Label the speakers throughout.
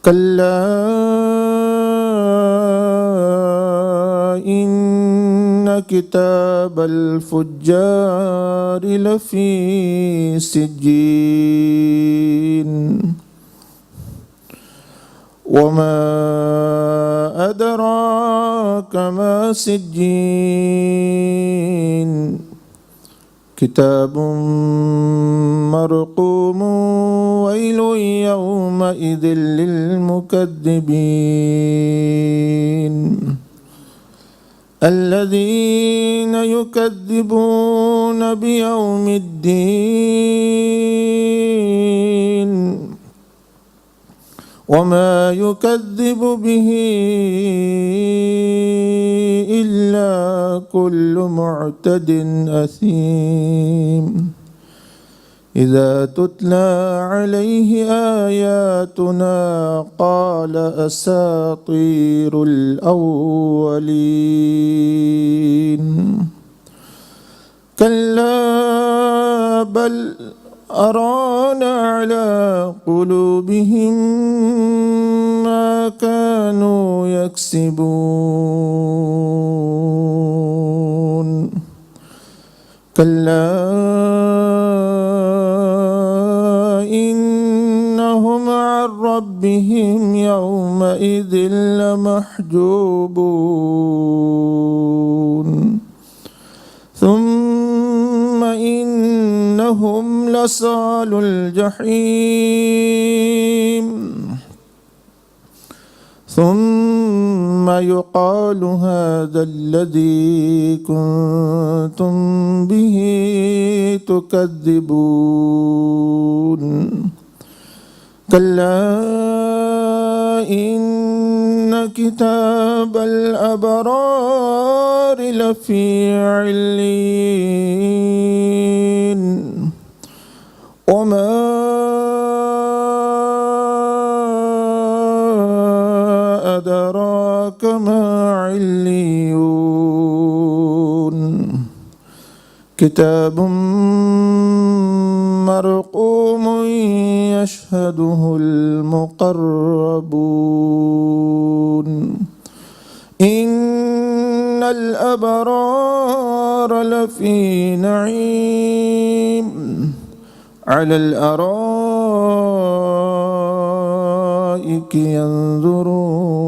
Speaker 1: كلا إن كتاب الفجار لفي سجين وما أدراك ما سجين كتاب مرقوم ويل يومئذ للمكذبين الذين يكذبون بيوم الدين وما يكذب به إلا كل معتد أثيم إذا تتلى عليه آياتنا قال أساطير الأولين كلا بل أران على قلوبهم ما كانوا يكسبون كلا إنهم عن ربهم يومئذ لمحجوبون ثم إنهم لصال الجحيم ثم يقال هذا الذي كنتم به تكذبون كلا إن كتاب الأبرار لفي عليين وما أدراك ما عليون كتاب مرقوم يشهده المقربون إن الأبرار لفي نعيم على الأرائك ينظرون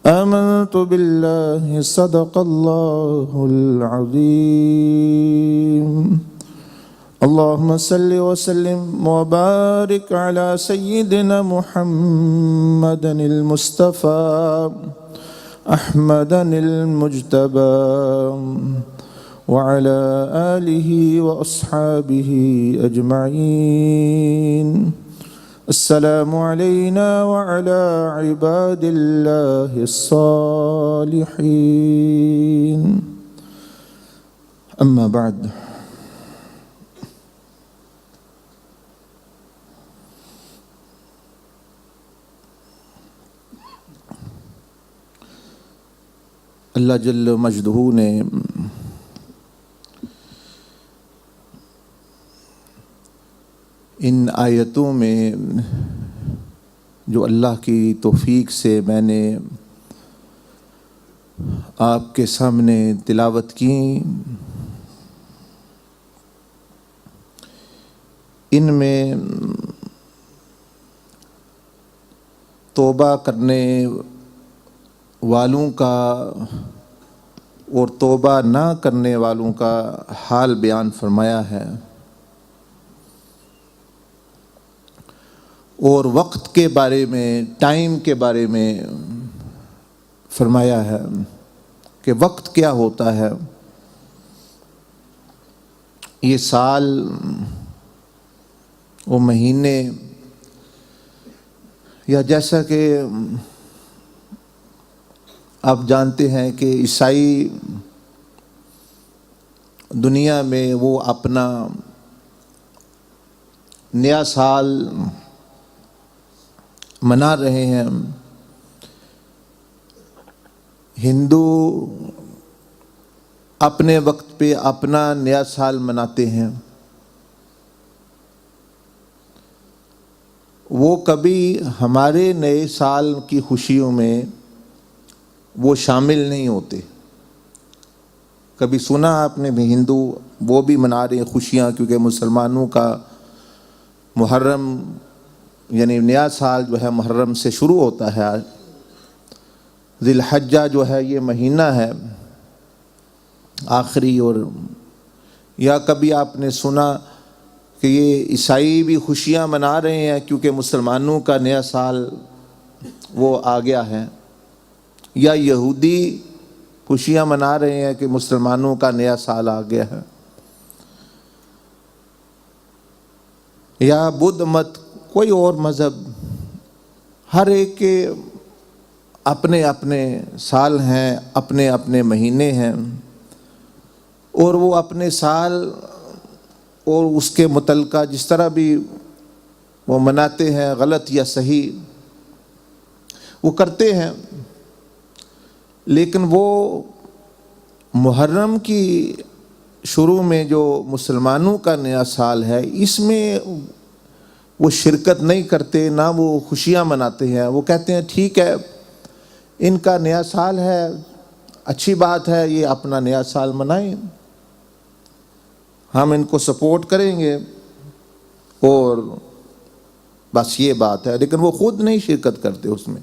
Speaker 1: آمنت بالله صدق الله العظيم اللهم صل وسلم وبارك على سيدنا محمد المصطفى أحمد المجتبى وعلى آله وأصحابه أجمعين السلام علينا وعلى عباد الله الصالحين أما بعد اللہ جل مجدہ نے ان آیتوں میں جو اللہ کی توفیق سے میں نے آپ کے سامنے تلاوت کی، ان میں توبہ کرنے والوں کا اور توبہ نہ کرنے والوں کا حال بیان فرمایا ہے، اور وقت کے بارے میں، ٹائم کے بارے میں فرمایا ہے کہ وقت کیا ہوتا ہے۔ یہ سال وہ مہینے، یا جیسا کہ آپ جانتے ہیں کہ عیسائی دنیا میں وہ اپنا نیا سال منا رہے ہیں، ہندو اپنے وقت پہ اپنا نیا سال مناتے ہیں۔ وہ کبھی ہمارے نئے سال کی خوشیوں میں وہ شامل نہیں ہوتے. کبھی سنا آپ نے بھی ہندو وہ بھی منا رہے ہیں خوشیاں، کیونکہ مسلمانوں کا محرم یعنی نیا سال جو ہے محرم سے شروع ہوتا ہے. ذی الحجہ جو ہے یہ مہینہ ہے آخری. اور یا کبھی آپ نے سنا کہ یہ عیسائی بھی خوشیاں منا رہے ہیں کیونکہ مسلمانوں کا نیا سال وہ آ گیا ہے، یا یہودی خوشیاں منا رہے ہیں کہ مسلمانوں کا نیا سال آ گیا ہے، یا بدھ مت کوئی اور مذہب. ہر ایک کے اپنے اپنے سال ہیں، اپنے اپنے مہینے ہیں، اور وہ اپنے سال اور اس کے متعلقہ جس طرح بھی وہ مناتے ہیں، غلط یا صحیح وہ کرتے ہیں. لیکن وہ محرم کی شروع میں جو مسلمانوں کا نیا سال ہے اس میں وہ شرکت نہیں کرتے، نہ وہ خوشیاں مناتے ہیں. وہ کہتے ہیں ٹھیک ہے ان کا نیا سال ہے، اچھی بات ہے، یہ اپنا نیا سال منائیں، ہم ان کو سپورٹ کریں گے، اور بس یہ بات ہے. لیکن وہ خود نہیں شرکت کرتے اس میں،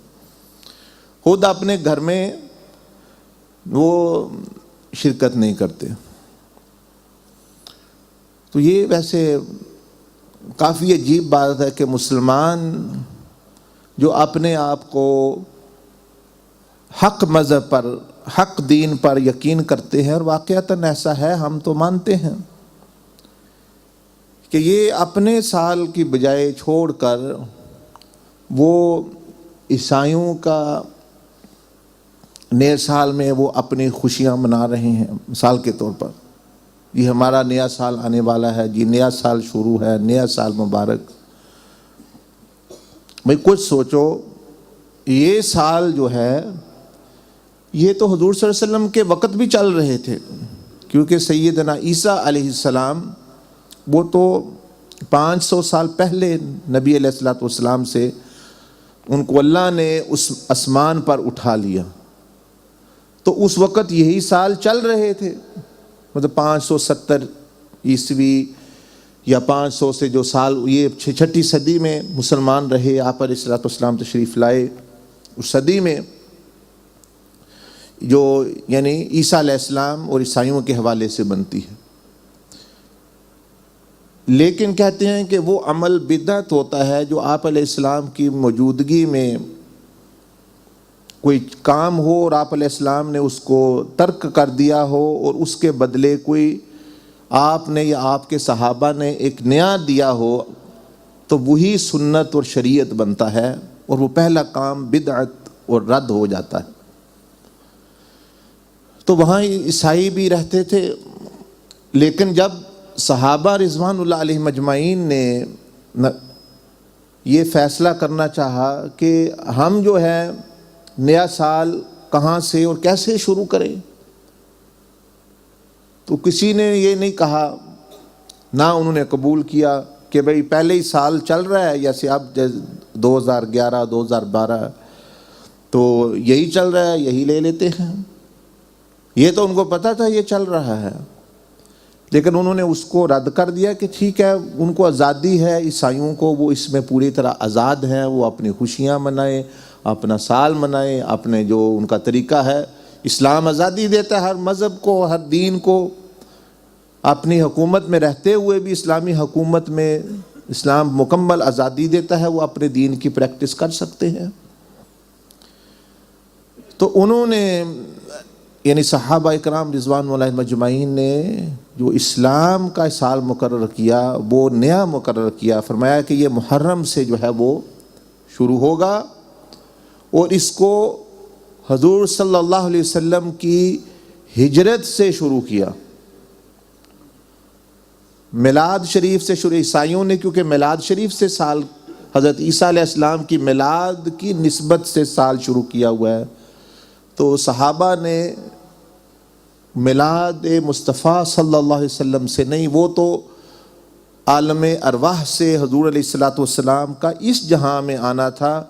Speaker 1: خود اپنے گھر میں وہ شرکت نہیں کرتے. تو یہ ویسے کافی عجیب بات ہے کہ مسلمان جو اپنے آپ کو حق مذہب پر، حق دین پر یقین کرتے ہیں، اور واقعتاً ایسا ہے، ہم تو مانتے ہیں کہ یہ اپنے سال کی بجائے چھوڑ کر وہ عیسائیوں کا نئے سال میں وہ اپنی خوشیاں منا رہے ہیں. مثال کے طور پر یہ ہمارا نیا سال آنے والا ہے جی، نیا سال شروع ہے، نیا سال مبارک. بھئی کچھ سوچو، یہ سال جو ہے یہ تو حضور صلی اللہ علیہ وسلم کے وقت بھی چل رہے تھے، کیونکہ سیدنا عیسیٰ علیہ السلام وہ تو 500 سال پہلے نبی علیہ السلام سے ان کو اللہ نے اس آسمان پر اٹھا لیا. تو اس وقت یہی سال چل رہے تھے، مطلب 570 عیسوی یا 500 سے جو سال، یہ 6 صدی میں مسلمان رہے، آپ علیہ السلام تشریف لائے. اس صدی میں جو یعنی عیسیٰ علیہ السلام اور عیسائیوں کے حوالے سے بنتی ہے. لیکن کہتے ہیں کہ وہ عمل بدعت ہوتا ہے جو آپ علیہ السلام کی موجودگی میں کوئی کام ہو اور آپ علیہ السلام نے اس کو ترک کر دیا ہو، اور اس کے بدلے کوئی آپ نے یا آپ کے صحابہ نے ایک نیا دیا ہو، تو وہی سنت اور شریعت بنتا ہے، اور وہ پہلا کام بدعت اور رد ہو جاتا ہے. تو وہاں عیسائی بھی رہتے تھے، لیکن جب صحابہ رضوان اللہ علیہم اجمعین نے یہ فیصلہ کرنا چاہا کہ ہم جو ہے نیا سال کہاں سے اور کیسے شروع کریں، تو کسی نے یہ نہیں کہا، نہ انہوں نے قبول کیا کہ بھئی پہلے ہی سال چل رہا ہے، جیسے اب 2011 2012 تو یہی چل رہا ہے، یہی لے لیتے ہیں. یہ تو ان کو پتہ تھا یہ چل رہا ہے، لیکن انہوں نے اس کو رد کر دیا کہ ٹھیک ہے ان کو آزادی ہے، عیسائیوں کو وہ اس میں پوری طرح آزاد ہیں، وہ اپنی خوشیاں منائیں، اپنا سال منائیں، اپنے جو ان کا طریقہ ہے. اسلام آزادی دیتا ہے ہر مذہب کو، ہر دین کو. اپنی حکومت میں رہتے ہوئے بھی اسلامی حکومت میں اسلام مکمل آزادی دیتا ہے، وہ اپنے دین کی پریکٹس کر سکتے ہیں. تو انہوں نے یعنی صحابہ اکرام رضوان اللہ علیہم اجمعین نے جو اسلام کا سال مقرر کیا وہ نیا مقرر کیا. فرمایا کہ یہ محرم سے جو ہے وہ شروع ہوگا، اور اس کو حضور صلی اللہ علیہ وسلم کی ہجرت سے شروع کیا. میلاد شریف سے شروع، عیسائیوں نے کیونکہ میلاد شریف سے سال، حضرت عیسیٰ علیہ السلام کی میلاد کی نسبت سے سال شروع کیا ہوا ہے. تو صحابہ نے میلاد مصطفیٰ صلی اللہ علیہ وسلم سے نہیں، وہ تو عالم ارواح سے حضور علیہ الصلوۃ والسلام کا اس جہاں میں آنا تھا،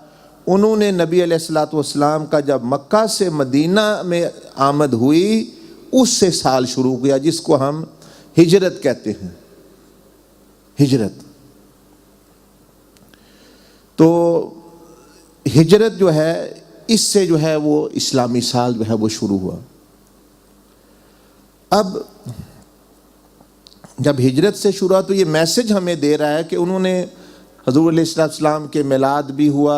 Speaker 1: انہوں نے نبی علیہ الصلوۃ والسلام کا جب مکہ سے مدینہ میں آمد ہوئی اس سے سال شروع کیا، جس کو ہم ہجرت کہتے ہیں، ہجرت۔ تو ہجرت جو ہے اس سے جو ہے وہ اسلامی سال جو ہے وہ شروع ہوا۔ اب جب ہجرت سے شروع ہوا تو یہ میسج ہمیں دے رہا ہے کہ انہوں نے حضور علیہ السلام کے میلاد بھی ہوا،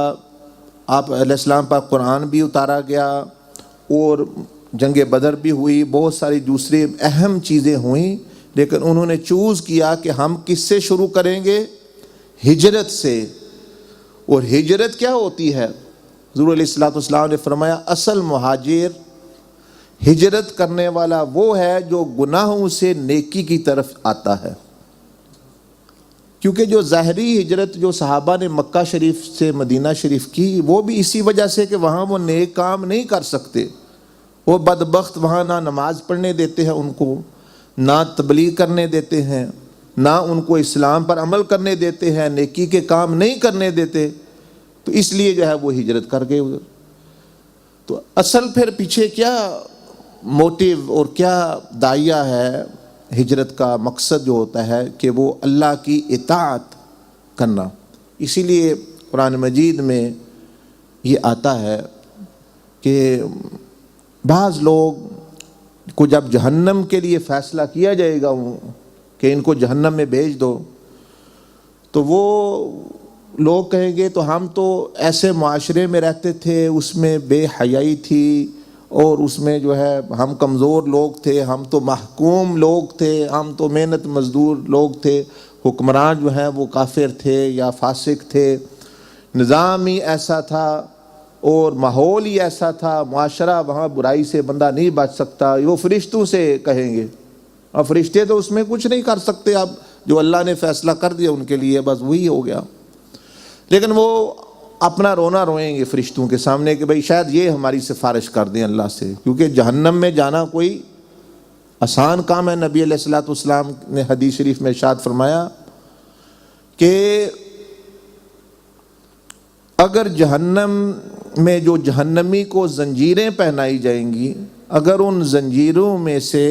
Speaker 1: آپ علیہ السلام پر قرآن بھی اتارا گیا، اور جنگ بدر بھی ہوئی، بہت ساری دوسری اہم چیزیں ہوئیں، لیکن انہوں نے چوز کیا کہ ہم کس سے شروع کریں گے؟ ہجرت سے۔ اور ہجرت کیا ہوتی ہے؟ حضور علیہ السلام نے فرمایا اصل مہاجر، ہجرت کرنے والا وہ ہے جو گناہوں سے نیکی کی طرف آتا ہے۔ کیونکہ جو ظاہری ہجرت جو صحابہ نے مکہ شریف سے مدینہ شریف کی، وہ بھی اسی وجہ سے کہ وہاں وہ نیک کام نہیں کر سکتے، وہ بدبخت وہاں نہ نماز پڑھنے دیتے ہیں ان کو، نہ تبلیغ کرنے دیتے ہیں، نہ ان کو اسلام پر عمل کرنے دیتے ہیں، نیکی کے کام نہیں کرنے دیتے، تو اس لیے جو ہے وہ ہجرت کر گئے ادھر۔ تو اصل پھر پیچھے کیا موٹیو اور کیا داعیہ ہے ہجرت کا؟ مقصد جو ہوتا ہے کہ وہ اللہ کی اطاعت کرنا۔ اسی لیے قرآن مجید میں یہ آتا ہے کہ بعض لوگ کو جب جہنم کے لیے فیصلہ کیا جائے گا کہ ان کو جہنم میں بھیج دو، تو وہ لوگ کہیں گے تو ہم تو ایسے معاشرے میں رہتے تھے، اس میں بے حیائی تھی، اور اس میں جو ہے ہم کمزور لوگ تھے، ہم تو محکوم لوگ تھے، ہم تو محنت مزدور لوگ تھے، حکمران جو ہیں وہ کافر تھے یا فاسق تھے، نظام ہی ایسا تھا اور ماحول ہی ایسا تھا، معاشرہ وہاں برائی سے بندہ نہیں بچ سکتا۔ وہ فرشتوں سے کہیں گے، اب فرشتے تو اس میں کچھ نہیں کر سکتے، اب جو اللہ نے فیصلہ کر دیا ان کے لیے بس وہی ہو گیا۔ لیکن وہ اپنا رونا روئیں گے فرشتوں کے سامنے کہ بھئی شاید یہ ہماری سفارش کر دیں اللہ سے، کیونکہ جہنم میں جانا کوئی آسان کام ہے۔ نبی علیہ الصلوۃ والسلام نے حدیث شریف میں ارشاد فرمایا کہ اگر جہنم میں جو جہنمی کو زنجیریں پہنائی جائیں گی، اگر ان زنجیروں میں سے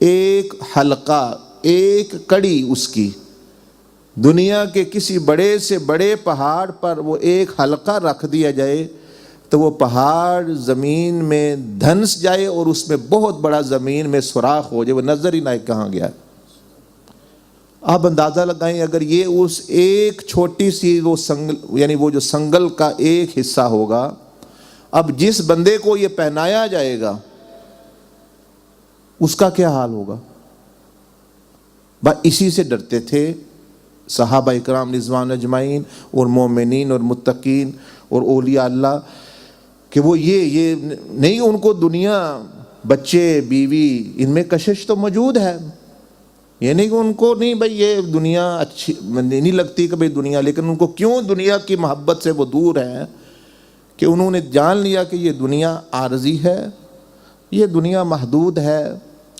Speaker 1: ایک حلقہ، ایک کڑی اس کی دنیا کے کسی بڑے سے بڑے پہاڑ پر وہ ایک حلقہ رکھ دیا جائے تو وہ پہاڑ زمین میں دھنس جائے اور اس میں بہت بڑا زمین میں سوراخ ہو جائے، وہ نظر ہی نہ کہاں گیا۔ آپ اندازہ لگائیں اگر یہ اس ایک چھوٹی سی وہ سنگل، یعنی وہ جو سنگل کا ایک حصہ ہوگا، اب جس بندے کو یہ پہنایا جائے گا اس کا کیا حال ہوگا؟ بس اسی سے ڈرتے تھے صحابہ اکرام رضوان اجمعین اور مومنین اور متقین اور اولیاء اللہ، کہ وہ یہ نہیں، ان کو دنیا، بچے، بیوی، ان میں کشش تو موجود ہے، یہ نہیں کہ ان کو نہیں بھئی یہ دنیا اچھی نہیں لگتی کہ بھئی دنیا، لیکن ان کو کیوں دنیا کی محبت سے وہ دور ہیں کہ انہوں نے جان لیا کہ یہ دنیا عارضی ہے، یہ دنیا محدود ہے،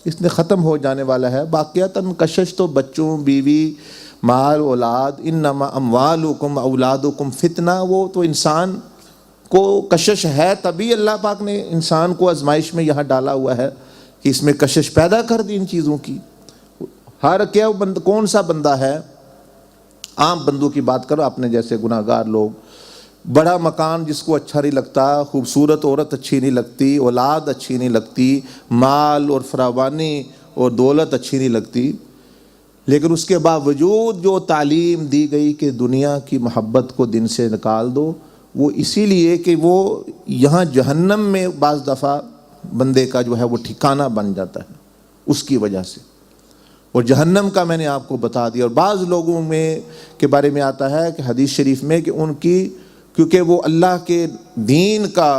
Speaker 1: اس نے ختم ہو جانے والا ہے۔ باقیاتاً کشش تو بچوں، بیوی، مال، اولاد، انما اموالکم اولادکم فتنہ، وہ تو انسان کو کشش ہے، تبھی اللہ پاک نے انسان کو آزمائش میں یہاں ڈالا ہوا ہے کہ اس میں کشش پیدا کر دی ان چیزوں کی۔ ہر کیا کون سا بندہ ہے، عام بندوں کی بات کرو، اپنے جیسے گناہگار لوگ، بڑا مکان جس کو اچھا نہیں لگتا، خوبصورت عورت اچھی نہیں لگتی، اولاد اچھی نہیں لگتی، مال اور فراوانی اور دولت اچھی نہیں لگتی، لیکن اس کے باوجود جو تعلیم دی گئی کہ دنیا کی محبت کو دن سے نکال دو، وہ اسی لیے کہ وہ یہاں جہنم میں بعض دفعہ بندے کا جو ہے وہ ٹھکانہ بن جاتا ہے اس کی وجہ سے، اور جہنم کا میں نے آپ کو بتا دیا۔ اور بعض لوگوں میں کے بارے میں آتا ہے کہ حدیث شریف میں کہ ان کی، کیونکہ وہ اللہ کے دین کا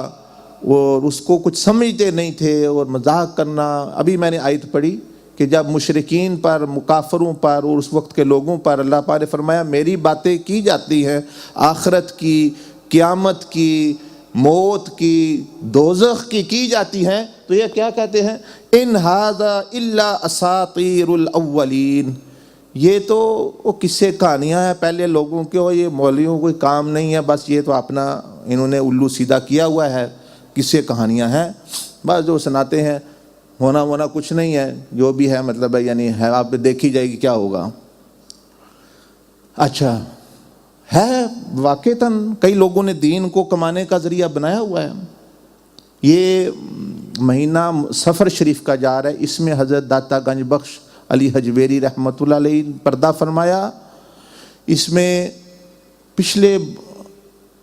Speaker 1: اور اس کو کچھ سمجھتے نہیں تھے اور مذاق کرنا، ابھی میں نے آیت پڑھی کہ جب مشرکین پر، مکافروں پر اور اس وقت کے لوگوں پر اللہ پاک نے فرمایا میری باتیں کی جاتی ہیں، آخرت کی، قیامت کی، موت کی، دوزخ کی جاتی ہیں، تو یہ کیا کہتے ہیں؟ ان ھذا الا اساطیر الاولین، یہ تو وہ قصے کہانیاں ہیں پہلے لوگوں کے، اور یہ مولویوں کوئی کام نہیں ہے، بس یہ تو اپنا انہوں نے الو سیدھا کیا ہوا ہے، قصے کہانیاں ہیں بس جو سناتے ہیں، ہونا کچھ نہیں ہے، جو بھی ہے مطلب ہے یعنی ہے، آپ دیکھی جائے گی کیا ہوگا۔ اچھا ہے واقعتاً کئی لوگوں نے دین کو کمانے کا ذریعہ بنایا ہوا ہے۔ یہ مہینہ سفر شریف کا جا رہا ہے، اس میں حضرت داتا گنج بخش علی حجویری رحمۃ اللہ علیہ پردہ فرمایا۔ اس میں پچھلے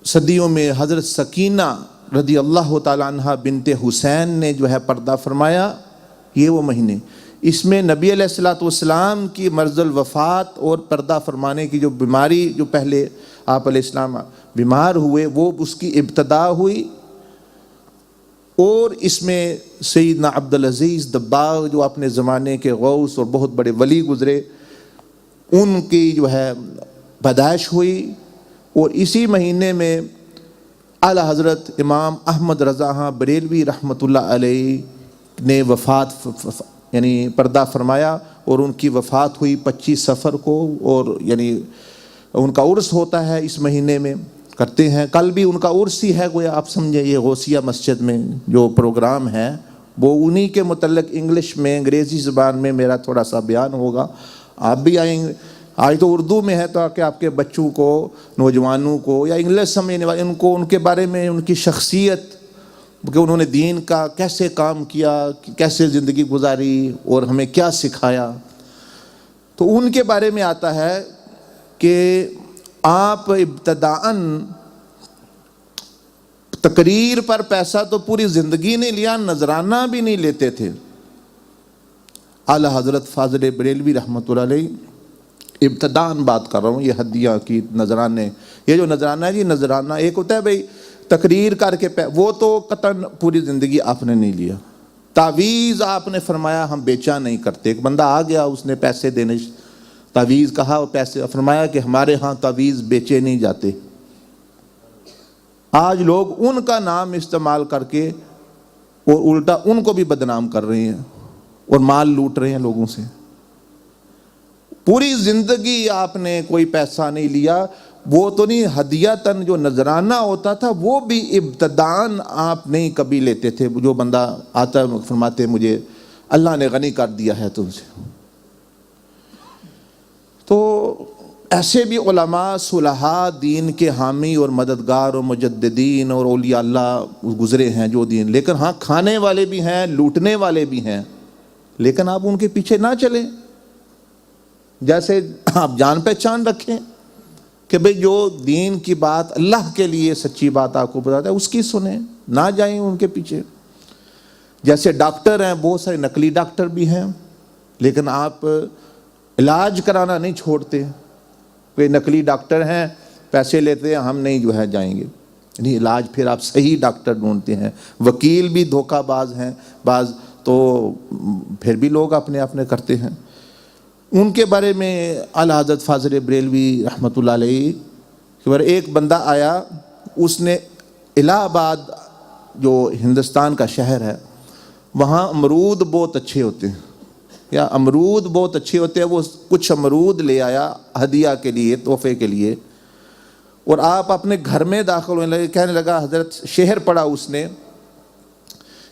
Speaker 1: صدیوں میں حضرت سکینہ رضی اللہ تعالیٰ عنہ بنت حسین نے جو ہے پردہ فرمایا، یہ وہ مہینے۔ اس میں نبی علیہ الصلوۃ والسلام کی مرض الوفات اور پردہ فرمانے کی جو بیماری، جو پہلے آپ علیہ السلام بیمار ہوئے، وہ اس کی ابتدا ہوئی۔ اور اس میں سیدنا عبدالعزیز دباغ جو اپنے زمانے کے غوث اور بہت بڑے ولی گزرے، ان کی جو ہے پیدائش ہوئی۔ اور اسی مہینے میں اعلی حضرت امام احمد رضا بریلوی رحمۃ اللہ علیہ نے وفات یعنی پردہ فرمایا، اور ان کی وفات ہوئی 25 صفر کو، اور یعنی ان کا عرس ہوتا ہے اس مہینے میں، کرتے ہیں۔ کل بھی ان کا عرس ہی ہے، گویا آپ سمجھے یہ غوثیہ مسجد میں جو پروگرام ہے وہ انہی کے متعلق انگلش میں، انگریزی زبان میں میرا تھوڑا سا بیان ہوگا، آپ بھی آئیں گے۔ آج تو اردو میں ہے تاکہ آپ کے بچوں کو، نوجوانوں کو، یا انگلش سمجھنے والے ان کو، ان کے بارے میں، ان کی شخصیت کہ انہوں نے دین کا کیسے کام کیا، کیسے زندگی گزاری اور ہمیں کیا سکھایا، تو ان کے بارے میں آتا ہے کہ آپ ابتداءً تقریر پر پیسہ تو پوری زندگی نہیں لیا، نذرانہ بھی نہیں لیتے تھے۔ اعلیٰ حضرت فاضل بریلوی رحمۃ اللہ علیہ، ابتداءً بات کر رہا ہوں، یہ ہدیہ کی نذرانے، یہ جو نذرانہ ہے، یہ نذرانہ ایک ہوتا ہے بھئی تقریر کر کے وہ تو قطعاً پوری زندگی آپ نے نہیں لیا۔ تعویذ آپ نے فرمایا ہم بیچا نہیں کرتے۔ ایک بندہ آ گیا، اس نے پیسے دینے، تعویذ کہا اور پیسے، فرمایا کہ ہمارے ہاں تعویذ بیچے نہیں جاتے۔ آج لوگ ان کا نام استعمال کر کے اور الٹا ان کو بھی بدنام کر رہے ہیں اور مال لوٹ رہے ہیں لوگوں سے۔ پوری زندگی آپ نے کوئی پیسہ نہیں لیا، وہ تو نہیں، ہدیتاً جو نذرانہ ہوتا تھا وہ بھی ابتداءً آپ نہیں کبھی لیتے تھے۔ جو بندہ آتا فرماتے مجھے اللہ نے غنی کر دیا ہے تم سے۔ تو ایسے بھی علماء صلحاء دین کے حامی اور مددگار اور مجددین اور اولیاء اللہ گزرے ہیں جو دین، لیکن ہاں کھانے والے بھی ہیں، لوٹنے والے بھی ہیں، لیکن آپ ان کے پیچھے نہ چلیں۔ جیسے آپ جان پہچان رکھیں کہ بھئی جو دین کی بات اللہ کے لیے سچی بات آپ کو بتاتا ہے اس کی سنیں، نہ جائیں ان کے پیچھے۔ جیسے ڈاکٹر ہیں، بہت سارے نقلی ڈاکٹر بھی ہیں، لیکن آپ علاج کرانا نہیں چھوڑتے۔ کوئی نقلی ڈاکٹر ہیں، پیسے لیتے ہیں، ہم نہیں جو ہے جائیں گے، نہیں علاج پھر آپ صحیح ڈاکٹر ڈھونڈتے ہیں۔ وکیل بھی دھوکہ باز ہیں بعض، تو پھر بھی لوگ اپنے کرتے ہیں۔ ان کے بارے میں اعلیٰ حضرت فاضل بریلوی رحمۃ اللہ علیہ، ایک بندہ آیا، اس نے الہ آباد جو ہندوستان کا شہر ہے، وہاں امرود بہت اچھے ہوتے ہیں، یا امرود بہت اچھے ہوتے ہیں، وہ کچھ امرود لے آیا ہدیہ کے لیے، تحفے کے لیے، اور آپ اپنے گھر میں داخل ہونے لگے، کہنے لگا، حضرت شعر پڑھا اس نے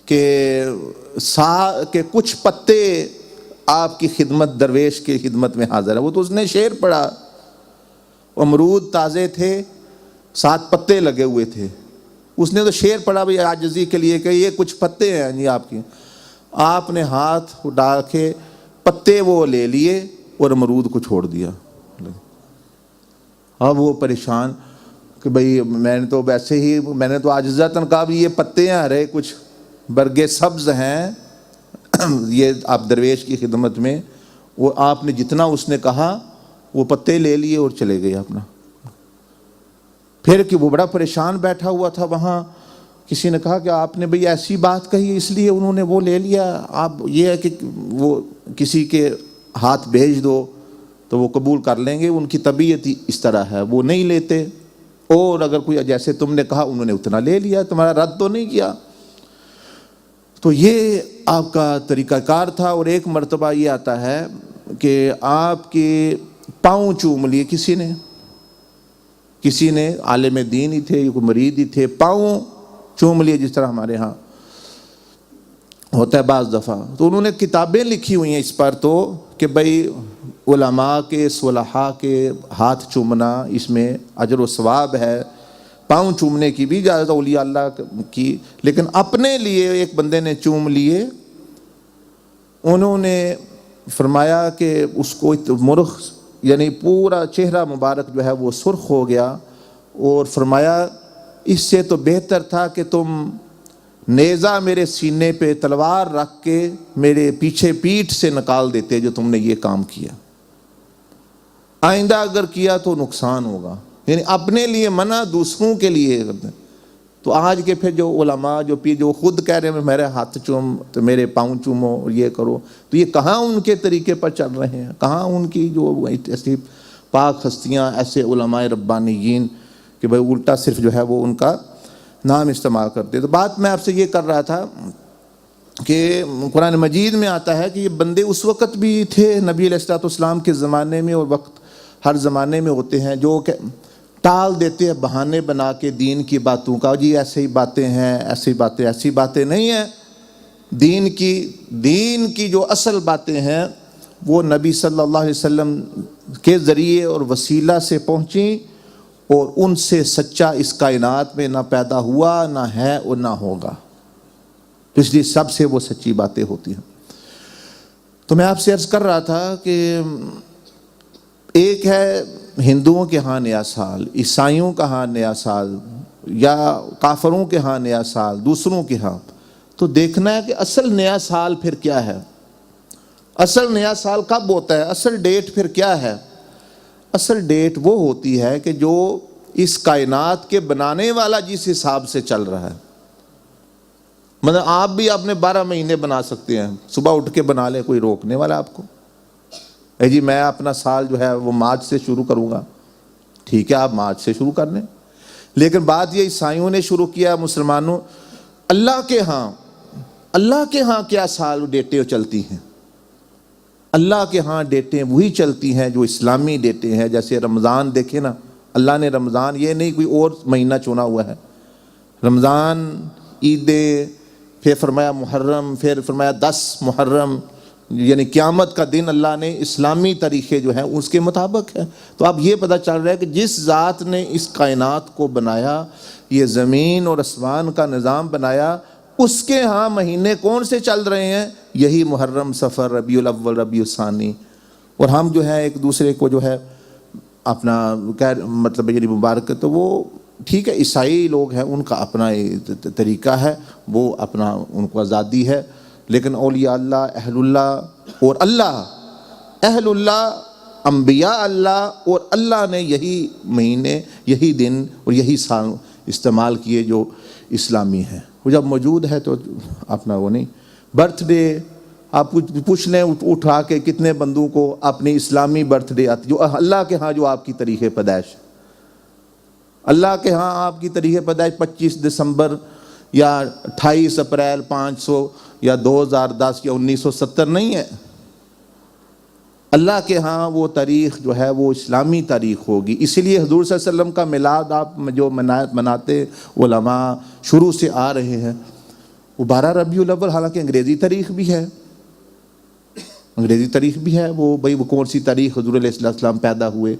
Speaker 1: کہ کچھ پتے آپ کی خدمت، درویش کی خدمت میں حاضر ہے۔ وہ تو اس نے شعر پڑھا، امرود تازے تھے، 7 پتے لگے ہوئے تھے، اس نے تو شعر پڑھا بھئی عاجزی کے لیے کہ یہ کچھ پتے ہیں جی آپ کی۔ آپ نے ہاتھ ڈال کے پتے وہ لے لیے اور امرود کو چھوڑ دیا۔ اب وہ پریشان کہ بھئی میں نے تو ویسے ہی، میں نے تو عاجزتاً کہا بھی یہ پتے ہیں، ہرے کچھ برگے سبز ہیں، یہ آپ درویش کی خدمت میں، وہ آپ نے جتنا اس نے کہا وہ پتے لے لیے اور چلے گئے اپنا۔ پھر کہ وہ بڑا پریشان بیٹھا ہوا تھا وہاں، کسی نے کہا کہ آپ نے بھئی ایسی بات کہی اس لیے انہوں نے وہ لے لیا، آپ یہ ہے کہ وہ کسی کے ہاتھ بھیج دو تو وہ قبول کر لیں گے، ان کی طبیعت ہی اس طرح ہے، وہ نہیں لیتے، اور اگر کوئی جیسے تم نے کہا انہوں نے اتنا لے لیا، تمہارا رد تو نہیں کیا۔ تو یہ آپ کا طریقہ کار تھا۔ اور ایک مرتبہ یہ آتا ہے کہ آپ کے پاؤں چوم لیے کسی نے عالم دین ہی تھے، کوئی مرید ہی تھے، پاؤں چوم لیے، جس طرح ہمارے ہاں ہوتا ہے بعض دفعہ. تو انہوں نے کتابیں لکھی ہوئی ہیں اس پر تو کہ بھئی علماء کے صلحاء کے ہاتھ چومنا اس میں اجر و ثواب ہے، پاؤں چومنے کی بھی اجازت اولیاء اللہ کی. لیکن اپنے لیے ایک بندے نے چوم لیے، انہوں نے فرمایا کہ اس کو مرخ یعنی پورا چہرہ مبارک جو ہے وہ سرخ ہو گیا، اور فرمایا اس سے تو بہتر تھا کہ تم نیزہ میرے سینے پہ تلوار رکھ کے میرے پیچھے پیٹھ سے نکال دیتے جو تم نے یہ کام کیا، آئندہ اگر کیا تو نقصان ہوگا. یعنی اپنے لیے منع، دوسروں کے لیے. تو آج کے پھر جو علماء جو خود کہہ رہے ہیں میرے ہاتھ چوم تو میرے پاؤں چومو اور یہ کرو، تو یہ کہاں ان کے طریقے پر چل رہے ہیں؟ کہاں ان کی جو ایسی پاک ہستیاں، ایسے علماء ربانیین کہ بھائی الٹا صرف جو ہے وہ ان کا نام استعمال کرتے. تو بات میں آپ سے یہ کر رہا تھا کہ قرآن مجید میں آتا ہے کہ یہ بندے اس وقت بھی تھے نبی علیہ الصلوۃ والسلام کے زمانے میں، اور وقت ہر زمانے میں ہوتے ہیں جو کہ ٹال دیتے ہیں بہانے بنا کے دین کی باتوں کا. جی ایسے ہی باتیں ہیں، ایسی باتیں نہیں ہیں. دین کی جو اصل باتیں ہیں وہ نبی صلی اللہ علیہ وسلم کے ذریعے اور وسیلہ سے پہنچیں، اور ان سے سچا اس کائنات میں نہ پیدا ہوا، نہ ہے اور نہ ہوگا. تو اس لیے سب سے وہ سچی باتیں ہوتی ہیں. تو میں آپ سے عرض کر رہا تھا کہ ایک ہے ہندوؤں کے ہاں نیا سال، عیسائیوں کا ہاں نیا سال، یا کافروں کے ہاں نیا سال، دوسروں کے ہاں. تو دیکھنا ہے کہ اصل نیا سال پھر کیا ہے، اصل نیا سال کب ہوتا ہے، اصل ڈیٹ پھر کیا ہے. اصل ڈیٹ وہ ہوتی ہے کہ جو اس کائنات کے بنانے والا جس حساب سے چل رہا ہے. مطلب آپ بھی اپنے 12 مہینے بنا سکتے ہیں، صبح اٹھ کے بنا لیں، کوئی روکنے والا آپ کو؟ جی میں اپنا سال جو ہے وہ مارچ سے شروع کروں گا، ٹھیک ہے آپ مارچ سے شروع کر لیں. لیکن بات یہ عیسائیوں نے شروع کیا، مسلمانوں. اللہ کے ہاں کیا سال ڈیٹیں چلتی ہیں؟ اللہ کے ہاں ڈیٹیں وہی چلتی ہیں جو اسلامی ڈیٹیں ہیں. جیسے رمضان دیکھیں نا، اللہ نے رمضان یہ نہیں کوئی اور مہینہ چنا ہوا ہے. رمضان، عیدیں، پھر فرمایا محرم، پھر فرمایا 10 محرم، یعنی قیامت کا دن اللہ نے اسلامی طریقے جو ہیں اس کے مطابق ہے. تو اب یہ پتہ چل رہا ہے کہ جس ذات نے اس کائنات کو بنایا، یہ زمین اور آسمان کا نظام بنایا، اس کے ہاں مہینے کون سے چل رہے ہیں؟ یہی محرم، صفر، ربیع الاول، ربیع الثانی. اور ہم جو ہے ایک دوسرے کو جو ہے اپنا مطلب یعنی مبارک، تو وہ ٹھیک ہے عیسائی لوگ ہیں، ان کا اپنا طریقہ ہے، وہ اپنا ان کو آزادی ہے. لیکن اولیاء اللہ، اہل اللہ اور اہل اللہ، انبیاء اللہ اور اللہ نے یہی مہینے، یہی دن اور یہی سال استعمال کیے جو اسلامی ہیں. وہ جب موجود ہے تو اپنا وہ نہیں. برتھ ڈے آپ پوچھ لیں اٹھا کے کتنے بندوں کو اپنی اسلامی برتھ ڈے آتی، جو اللہ کے ہاں جو آپ کی تاریخ پیدائش، اللہ کے ہاں آپ کی تاریخ پیدائش 25 دسمبر یا 28 اپریل 500 یا 2010 یا 1970 نہیں ہے. اللہ کے ہاں وہ تاریخ جو ہے وہ اسلامی تاریخ ہوگی. اسی لیے حضور صلی اللہ علیہ وسلم کا میلاد آپ جو مناتے علماء شروع سے آ رہے ہیں، وہ 12 ربیع الاول، حالانکہ انگریزی تاریخ بھی ہے، وہ بھئی وہ کون سی تاریخ حضور علیہ السلام پیدا ہوئے.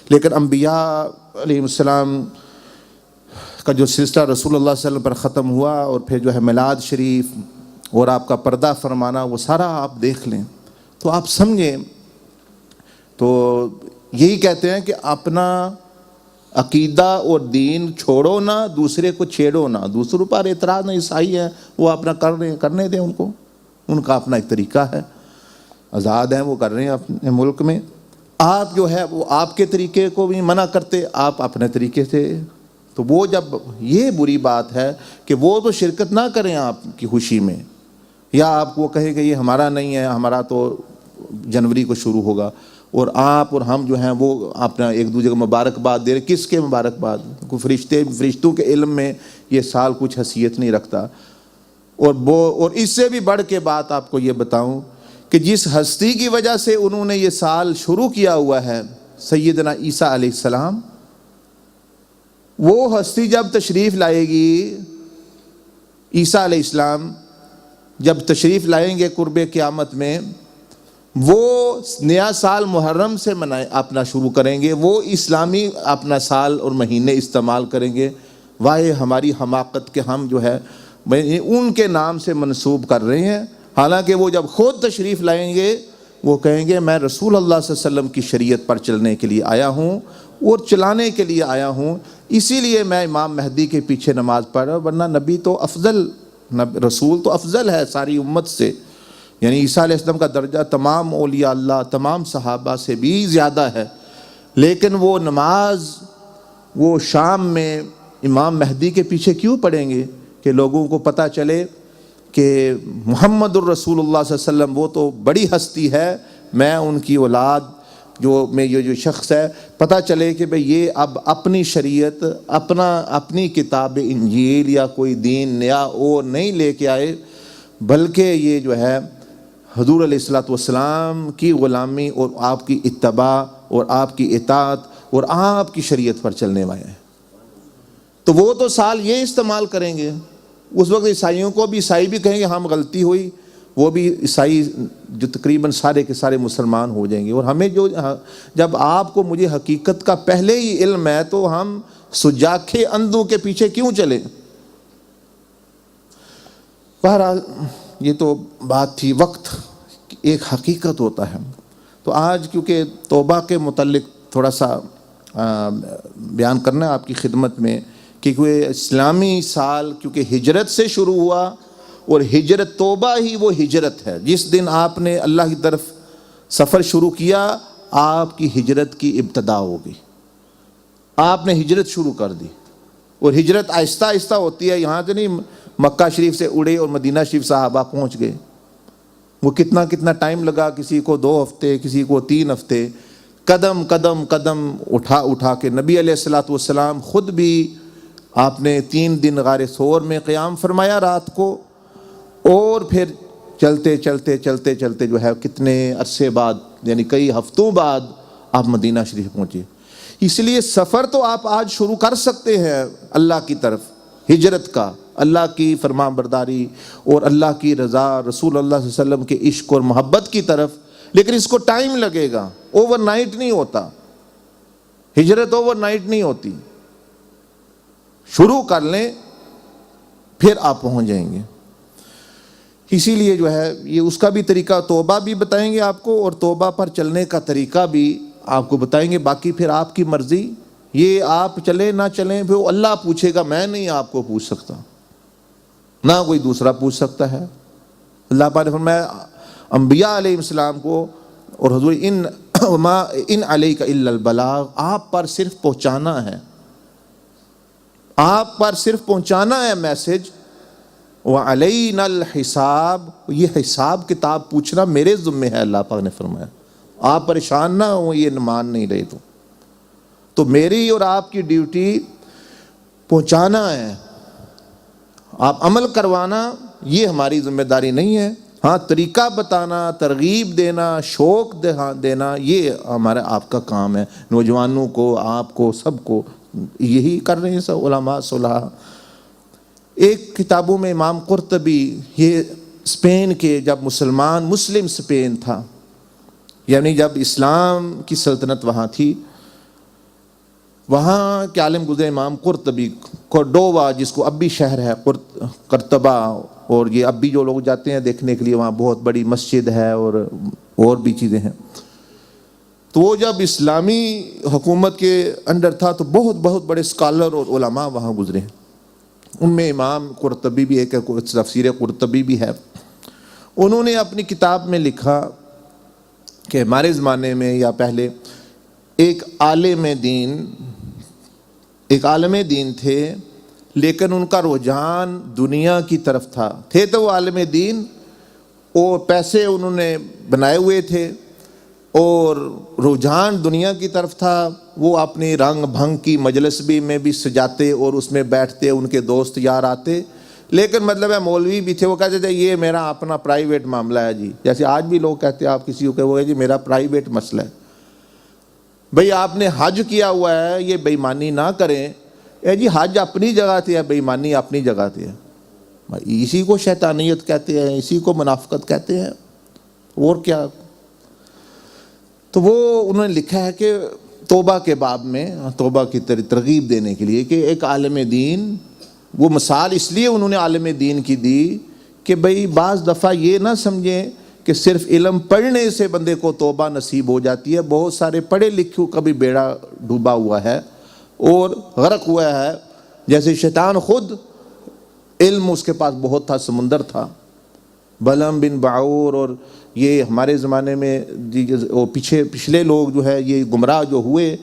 Speaker 1: لیکن انبیاء علیہ السلام کا جو سلسلہ رسول اللہ صلی اللہ علیہ وسلم پر ختم ہوا، اور پھر جو ہے میلاد شریف اور آپ کا پردہ فرمانا، وہ سارا آپ دیکھ لیں تو آپ سمجھیں. تو یہی کہتے ہیں کہ اپنا عقیدہ اور دین چھوڑو نہ، دوسرے کو چھیڑو نہ. دوسروں پر اعتراض نہ، عیسائی ہیں وہ اپنا کرنے دیں، ان کا اپنا ایک طریقہ ہے، آزاد ہیں، وہ کر رہے ہیں اپنے ملک میں. آپ جو ہے وہ آپ کے طریقے کو بھی منع کرتے، آپ اپنے طریقے سے. تو وہ جب یہ بری بات ہے کہ وہ تو شرکت نہ کریں آپ کی خوشی میں، یا آپ کو کہیں کہ یہ ہمارا نہیں ہے، ہمارا تو جنوری کو شروع ہوگا، اور آپ اور ہم جو ہیں وہ اپنا ایک دوسرے کو مبارکباد دے رہے. کس کے مبارکباد؟ کوئی فرشتوں کے علم میں یہ سال کچھ حیثیت نہیں رکھتا. اور اس سے بھی بڑھ کے بات آپ کو یہ بتاؤں کہ جس ہستی کی وجہ سے انہوں نے یہ سال شروع کیا ہوا ہے، سیدنا عیسیٰ علیہ السلام، وہ ہستی جب تشریف لائے گی، عیسیٰ علیہ السلام جب تشریف لائیں گے قرب قیامت میں، وہ نیا سال محرم سے اپنا شروع کریں گے، وہ اسلامی اپنا سال اور مہینے استعمال کریں گے۔ واہ ہماری حماقت کہ ہم جو ہے ان کے نام سے منسوب کر رہے ہیں، حالانکہ وہ جب خود تشریف لائیں گے وہ کہیں گے میں رسول اللہ صلی اللہ علیہ وسلم کی شریعت پر چلنے کے لیے آیا ہوں اور چلانے کے لیے آیا ہوں، اسی لیے میں امام مہدی کے پیچھے نماز پڑھ رہا ہوں، ورنہ نبی تو افضل، رسول تو افضل ہے ساری امت سے، یعنی عیسیٰ علیہ السلام کا درجہ تمام اولیاء اللہ، تمام صحابہ سے بھی زیادہ ہے، لیکن وہ نماز وہ شام میں امام مہدی کے پیچھے کیوں پڑھیں گے کہ لوگوں کو پتہ چلے کہ محمد الرسول اللہ صلی اللہ علیہ وسلم وہ تو بڑی ہستی ہے، میں ان کی اولاد جو شخص ہے، پتہ چلے کہ بھئی یہ اب اپنی شریعت، اپنی کتاب انجیل یا کوئی دین نیا وہ نہیں لے کے آئے، بلکہ یہ جو ہے حضور علیہ الصلوۃ والسلام کی غلامی اور آپ کی اتباع اور آپ کی اطاعت اور آپ کی شریعت پر چلنے والے ہیں۔ تو وہ تو سال یہ استعمال کریں گے، اس وقت عیسائیوں کو بھی، عیسائی بھی کہیں گے ہم غلطی ہوئی، وہ بھی عیسائی جو تقریباً سارے کے سارے مسلمان ہو جائیں گے، اور ہمیں جب آپ کو مجھے حقیقت کا پہلے ہی علم ہے تو ہم سجاکھے اندھوں کے پیچھے کیوں چلیں؟ بہرحال یہ تو بات تھی، وقت ایک حقیقت ہوتا ہے۔ تو آج کیونکہ توبہ کے متعلق تھوڑا سا بیان کرنا ہے آپ کی خدمت میں کہ کوئی اسلامی سال کیونکہ ہجرت سے شروع ہوا، اور ہجرت توبہ ہی وہ ہجرت ہے، جس دن آپ نے اللہ کی طرف سفر شروع کیا آپ کی ہجرت کی ابتدا ہوگی، آپ نے ہجرت شروع کر دی، اور ہجرت آہستہ آہستہ ہوتی ہے، یہاں سے نہیں مکہ شریف سے اڑے اور مدینہ شریف صحابہ پہنچ گئے، وہ کتنا ٹائم لگا، کسی کو 2 ہفتے، کسی کو 3 ہفتے، قدم قدم قدم اٹھا کے نبی علیہ الصلوۃ والسلام خود بھی آپ نے 3 دن غار ثور میں قیام فرمایا رات کو، اور پھر چلتے چلتے چلتے چلتے جو ہے کتنے عرصے بعد، یعنی کئی ہفتوں بعد آپ مدینہ شریف پہنچے۔ اس لیے سفر تو آپ آج شروع کر سکتے ہیں اللہ کی طرف، ہجرت کا، اللہ کی فرمان برداری اور اللہ کی رضا، رسول اللہ صلی اللہ علیہ وسلم کے عشق اور محبت کی طرف، لیکن اس کو ٹائم لگے گا، اوور نائٹ نہیں ہوتا، ہجرت اوور نائٹ نہیں ہوتی، شروع کر لیں پھر آپ پہنچ جائیں گے۔ اسی لیے جو ہے یہ اس کا بھی طریقہ توبہ بھی بتائیں گے آپ کو، اور توبہ پر چلنے کا طریقہ بھی آپ کو بتائیں گے، باقی پھر آپ کی مرضی، یہ آپ چلیں نہ چلیں پھر اللہ پوچھے گا، میں نہیں آپ کو پوچھ سکتا، نہ کوئی دوسرا پوچھ سکتا ہے۔ اللہ پاک نے فرمایا انبیاء علیہ السلام کو اور حضور ان علیک الا البلاغ، آپ پر صرف پہنچانا ہے، آپ پر صرف پہنچانا ہے میسج، وعلینا الحساب، یہ حساب کتاب پوچھنا میرے ذمہ ہے، اللہ پاک نے فرمایا، آپ پریشان نہ ہوں یہ مان نہیں رہے تو میری اور آپ کی ڈیوٹی پہنچانا ہے، آپ عمل کروانا یہ ہماری ذمہ داری نہیں ہے، ہاں طریقہ بتانا، ترغیب دینا، شوق دینا یہ ہمارا آپ کا کام ہے، نوجوانوں کو، آپ کو، سب کو، یہی کر رہے ہیں سب علماء صلحاء۔ ایک کتابوں میں امام قرطبی، یہ اسپین کے جب مسلم اسپین تھا، یعنی جب اسلام کی سلطنت وہاں تھی، وہاں کے عالم گزرے امام قرطبی، کوردوبا جس کو اب بھی شہر ہے قرطبہ، اور یہ اب بھی جو لوگ جاتے ہیں دیکھنے کے لیے وہاں بہت بڑی مسجد ہے اور بھی چیزیں ہیں۔ تو وہ جب اسلامی حکومت کے انڈر تھا تو بہت بڑے اسکالر اور علماء وہاں گزرے ہیں، ان میں امام قرطبی بھی ایک تفسیر قرطبی بھی ہے۔ انہوں نے اپنی کتاب میں لکھا کہ ہمارے زمانے میں یا پہلے ایک عالم دین تھے، لیکن ان کا رجحان دنیا کی طرف تھے تو وہ عالم دین، اور پیسے انہوں نے بنائے ہوئے تھے اور رجحان دنیا کی طرف تھا، وہ اپنی رنگ بھنگ کی مجلس میں بھی سجاتے اور اس میں بیٹھتے، ان کے دوست یار آتے، لیکن مطلب ہے مولوی بھی تھے، وہ کہتے تھے یہ میرا اپنا پرائیویٹ معاملہ ہے جی، جیسے آج بھی لوگ کہتے ہیں آپ کسی کو کہ وہ ہے جی میرا پرائیویٹ مسئلہ ہے. بھئی آپ نے حج کیا ہوا ہے، یہ بے ایمانی نہ کریں. اے جی حج اپنی جگہ تھے ہے، بے ایمانی اپنی جگہ تھے ہے. اسی کو شیطانیت کہتے ہیں، اسی کو منافقت کہتے ہیں، اور کیا. تو وہ انہوں نے لکھا ہے کہ توبہ کے باب میں، توبہ کی ترغیب دینے کے لیے، کہ ایک عالم دین، وہ مثال اس لیے انہوں نے عالم دین کی دی کہ بھئی بعض دفعہ یہ نہ سمجھیں کہ صرف علم پڑھنے سے بندے کو توبہ نصیب ہو جاتی ہے. بہت سارے پڑھے لکھوں کا بھی بیڑا ڈوبا ہوا ہے اور غرق ہوا ہے. جیسے شیطان خود، علم اس کے پاس بہت تھا، سمندر تھا. بلعم بن باعور اور یہ ہمارے زمانے میں پچھلے لوگ جو ہے یہ گمراہ جو ہوئے،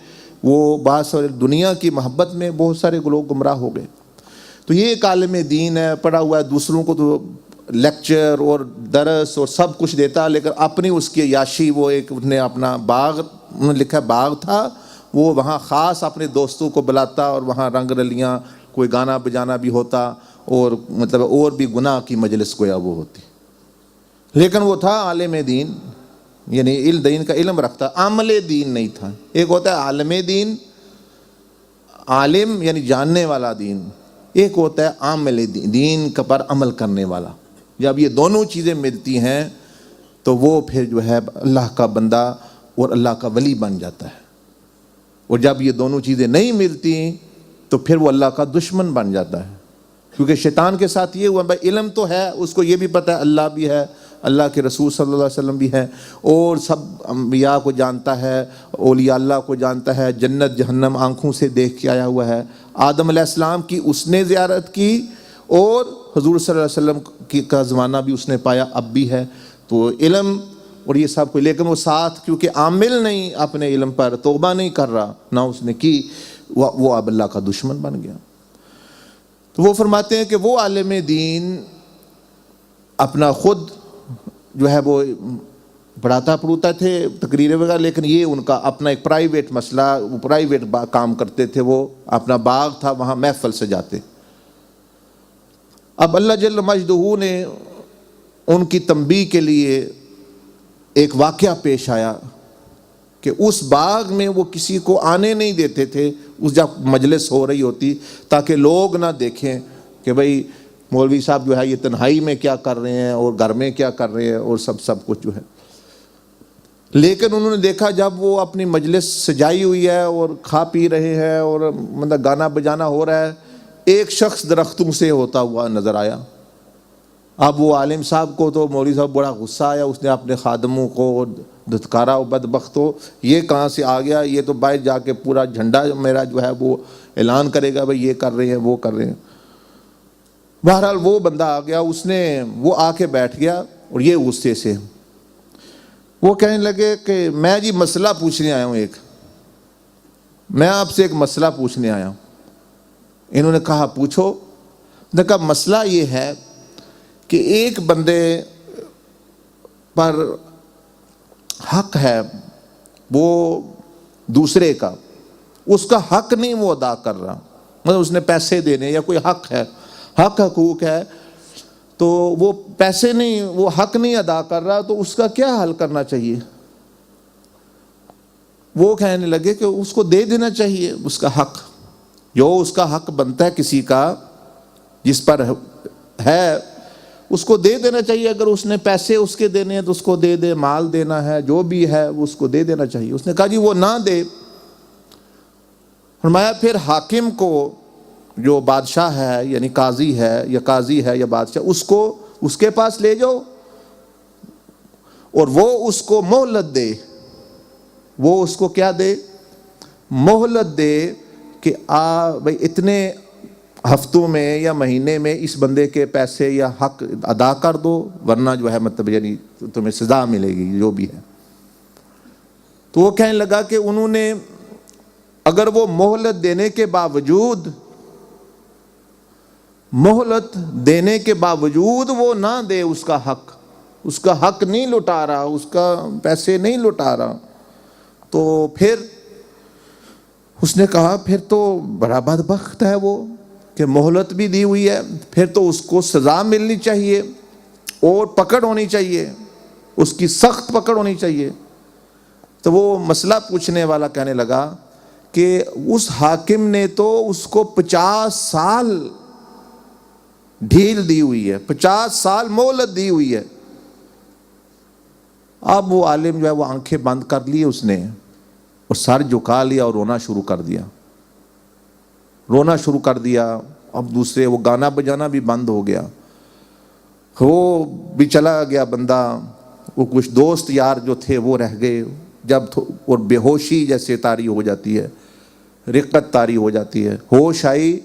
Speaker 1: وہ بعض سارے دنیا کی محبت میں بہت سارے لوگ گمراہ ہو گئے. تو یہ ایک عالم دین ہے، پڑھا ہوا ہے، دوسروں کو تو لیکچر اور درس اور سب کچھ دیتا، لیکن اپنی اس کی عیاشی، وہ ایک انہوں نے اپنا باغ، انہوں نے لکھا باغ تھا، وہ وہاں خاص اپنے دوستوں کو بلاتا اور وہاں رنگ رلیاں، کوئی گانا بجانا بھی ہوتا اور مطلب اور بھی گناہ کی مجلس گویا وہ ہوتی. لیکن وہ تھا عالم دین، یعنی دین کا علم رکھتا، عامل دین نہیں تھا. ایک ہوتا ہے عالم دین، عالم یعنی جاننے والا دین، ایک ہوتا ہے عامل دین کا پر عمل کرنے والا. جب یہ دونوں چیزیں ملتی ہیں تو وہ پھر جو ہے اللہ کا بندہ اور اللہ کا ولی بن جاتا ہے. اور جب یہ دونوں چیزیں نہیں ملتی تو پھر وہ اللہ کا دشمن بن جاتا ہے. کیونکہ شیطان کے ساتھ یہ ہوا، بھائی علم تو ہے، اس کو یہ بھی پتہ ہے اللہ بھی ہے، اللہ کے رسول صلی اللہ علیہ وسلم بھی ہے، اور سب انبیاء کو جانتا ہے، اولیاء اللہ کو جانتا ہے، جنت جہنم آنکھوں سے دیکھ کے آیا ہوا ہے. آدم علیہ السلام کی اس نے زیارت کی اور حضور صلی اللہ علیہ وسلم کا زمانہ بھی اس نے پایا، اب بھی ہے. تو علم اور یہ سب کو، لیکن وہ ساتھ کیونکہ عامل نہیں اپنے علم پر، توبہ نہیں کر رہا، نہ اس نے کی، وہ اب اللہ کا دشمن بن گیا. تو وہ فرماتے ہیں کہ وہ عالم دین اپنا خود جو ہے وہ پڑھاتا پڑھوتا تھے تقریریں وغیرہ، لیکن یہ ان کا اپنا ایک پرائیویٹ مسئلہ، وہ پرائیویٹ کام کرتے تھے. وہ اپنا باغ تھا، وہاں محفل سجاتے. اب اللہ جل مجدہ نے ان کی تنبیہ کے لیے ایک واقعہ پیش آیا کہ اس باغ میں وہ کسی کو آنے نہیں دیتے تھے اس جب مجلس ہو رہی ہوتی، تاکہ لوگ نہ دیکھیں کہ بھئی مولوی صاحب جو ہے یہ تنہائی میں کیا کر رہے ہیں اور گھر میں کیا کر رہے ہیں اور سب کچھ جو ہے. لیکن انہوں نے دیکھا جب وہ اپنی مجلس سجائی ہوئی ہے اور کھا پی رہے ہیں اور مطلب گانا بجانا ہو رہا ہے، ایک شخص درختوں سے ہوتا ہوا نظر آیا. اب وہ عالم صاحب کو تو مولوی صاحب بڑا غصہ آیا، اس نے اپنے خادموں کو دھتکارا، بدبخت ہو، یہ کہاں سے آ گیا، یہ تو باہر جا کے پورا جھنڈا میرا جو ہے وہ اعلان کرے گا بھئی یہ کر رہے ہیں وہ کر رہے ہیں. بہرحال وہ بندہ آ گیا، وہ آ کے بیٹھ گیا اور یہ غصے سے وہ کہنے لگے کہ میں جی مسئلہ پوچھنے آیا ہوں، میں آپ سے ایک مسئلہ پوچھنے آیا ہوں. انہوں نے کہا پوچھو. نے کہا مسئلہ یہ ہے کہ ایک بندے پر حق ہے وہ دوسرے کا، اس کا حق نہیں وہ ادا کر رہا، مطلب اس نے پیسے دینے یا کوئی حق ہے، حقوق ہے، تو وہ پیسے نہیں، وہ حق نہیں ادا کر رہا، تو اس کا کیا حل کرنا چاہیے؟ وہ کہنے لگے کہ اس کو دے دینا چاہیے اس کا حق، جو اس کا حق بنتا ہے کسی کا جس پر ہے اس کو دے دینا چاہیے. اگر اس نے پیسے اس کے دینے ہیں تو اس کو دے دے، مال دینا ہے جو بھی ہے وہ اس کو دے دینا چاہیے. اس نے کہا جی وہ نہ دے. فرمایا پھر حاکم کو، جو بادشاہ ہے یعنی قاضی ہے یا بادشاہ، اس کے پاس لے جاؤ اور وہ اس کو مہلت دے. وہ اس کو کیا دے؟ مہلت دے کہ بھئی اتنے ہفتوں میں یا مہینے میں اس بندے کے پیسے یا حق ادا کر دو، ورنہ جو ہے مطلب یعنی تمہیں سزا ملے گی جو بھی ہے. تو وہ کہنے لگا کہ انہوں نے اگر وہ مہلت دینے کے باوجود وہ نہ دے اس کا حق نہیں لٹا رہا، اس کا پیسے نہیں لٹا رہا، تو پھر اس نے کہا پھر تو بڑا بدبخت ہے وہ کہ مہلت بھی دی ہوئی ہے، پھر تو اس کو سزا ملنی چاہیے اور پکڑ ہونی چاہیے، اس کی سخت پکڑ ہونی چاہیے۔ تو وہ مسئلہ پوچھنے والا کہنے لگا کہ اس حاکم نے تو اس کو 50 سال ڈھیل دی ہوئی ہے، 50 سال مہلت دی ہوئی ہے۔ اب وہ عالم جو ہے وہ آنکھیں بند کر لی اس نے اور سر جھکا لیا اور رونا شروع کر دیا، رونا شروع کر دیا۔ اب دوسرے وہ گانا بجانا بھی بند ہو گیا، وہ بھی چلا گیا بندہ، وہ کچھ دوست یار جو تھے وہ رہ گئے۔ جب اور بے ہوشی جیسے طاری ہو جاتی ہے، رقت طاری ہو جاتی ہے، ہوش آئی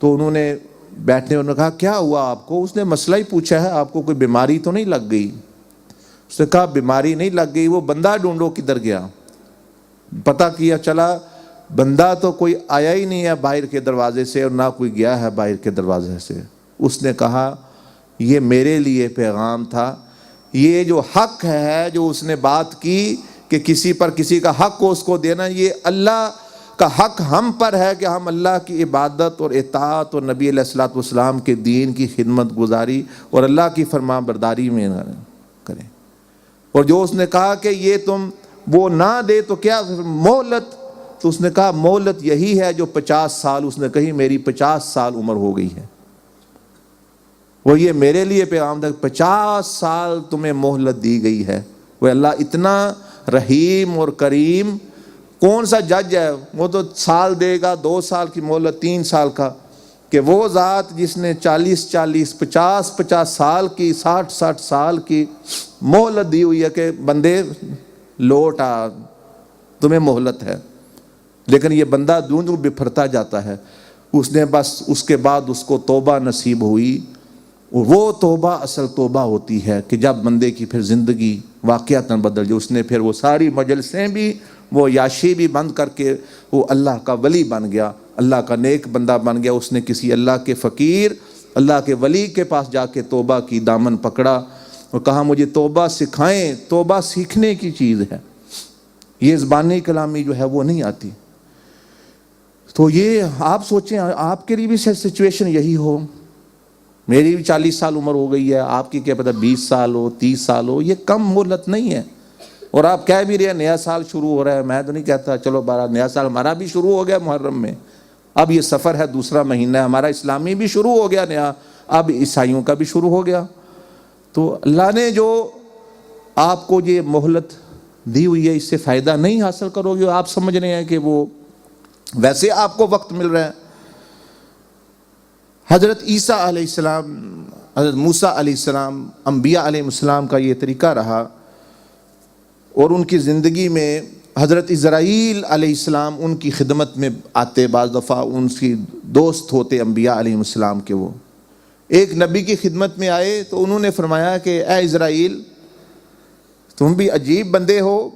Speaker 1: تو انہوں نے بیٹھنے، انہوں نے کہا کیا ہوا آپ کو؟ اس نے مسئلہ ہی پوچھا ہے، آپ کو کوئی بیماری تو نہیں لگ گئی؟ اس نے کہا بیماری نہیں لگ گئی، وہ بندہ ڈھونڈو کدھر گیا۔ پتہ کیا چلا بندہ تو کوئی آیا ہی نہیں ہے باہر کے دروازے سے اور نہ کوئی گیا ہے باہر کے دروازے سے۔ اس نے کہا یہ میرے لیے پیغام تھا، یہ جو حق ہے جو اس نے بات کی کہ کسی پر کسی کا حق ہو اس کو دینا، یہ اللہ کا حق ہم پر ہے کہ ہم اللہ کی عبادت اور اطاعت اور نبی علیہ الصلوۃ والسلام کے دین کی خدمت گزاری اور اللہ کی فرما برداری میں کریں۔ اور جو اس نے کہا کہ یہ تم وہ نہ دے تو کیا مہلت، تو اس نے کہا مہلت یہی ہے جو 50 سال، اس نے کہی میری 50 سال عمر ہو گئی ہے، وہ یہ میرے لیے پیغام تھا 50 سال تمہیں مہلت دی گئی ہے۔ وہ اللہ اتنا رحیم اور کریم، کون سا جج ہے وہ تو سال دے گا، 2 سال کی مہلت، 3 سال کا، کہ وہ ذات جس نے 40 50 سال کی 60 سال کی مہلت دی ہوئی ہے کہ بندے لوٹ آ، تمہیں مہلت ہے، لیکن یہ بندہ دوں دوں بپھرتا جاتا ہے۔ اس نے بس اس کے بعد اس کو توبہ نصیب ہوئی، اور وہ توبہ اصل توبہ ہوتی ہے کہ جب بندے کی پھر زندگی واقعتاً بدل جائے۔ اس نے پھر وہ ساری مجلسیں بھی، وہ عیاشی بھی بند کر کے وہ اللہ کا ولی بن گیا، اللہ کا نیک بندہ بن گیا۔ اس نے کسی اللہ کے فقیر، اللہ کے ولی کے پاس جا کے توبہ کی دامن پکڑا اور کہا مجھے توبہ سکھائیں۔ توبہ سیکھنے کی چیز ہے، یہ زبانی کلامی جو ہے وہ نہیں آتی۔ تو یہ آپ سوچیں آپ کے لیے بھی سچویشن یہی ہو، میری بھی 40 سال عمر ہو گئی ہے، آپ کی کیا پتہ 20 سال ہو 30 سال ہو، یہ کم مہلت نہیں ہے۔ اور آپ کہہ بھی رہے ہیں نیا سال شروع ہو رہا ہے، میں تو نہیں کہتا چلو 12 نیا سال ہمارا بھی شروع ہو گیا محرم میں، اب یہ سفر ہے دوسرا مہینہ ہے، ہمارا اسلامی بھی شروع ہو گیا نیا، اب عیسائیوں کا بھی شروع ہو گیا۔ تو اللہ نے جو آپ کو یہ مہلت دی ہوئی ہے اس سے فائدہ نہیں حاصل کرو گے، آپ سمجھ رہے ہیں کہ وہ ویسے آپ کو وقت مل رہا ہے۔ حضرت عیسیٰ علیہ السلام، حضرت موسیٰ علیہ السلام، انبیاء علیہ السلام کا یہ طریقہ رہا، اور ان کی زندگی میں حضرت اسرائیل علیہ السلام ان کی خدمت میں آتے، بعض دفعہ ان کی دوست ہوتے انبیاء علیہ السلام کے۔ وہ ایک نبی کی خدمت میں آئے تو انہوں نے فرمایا کہ اے اسرائیل تم بھی عجیب بندے ہو،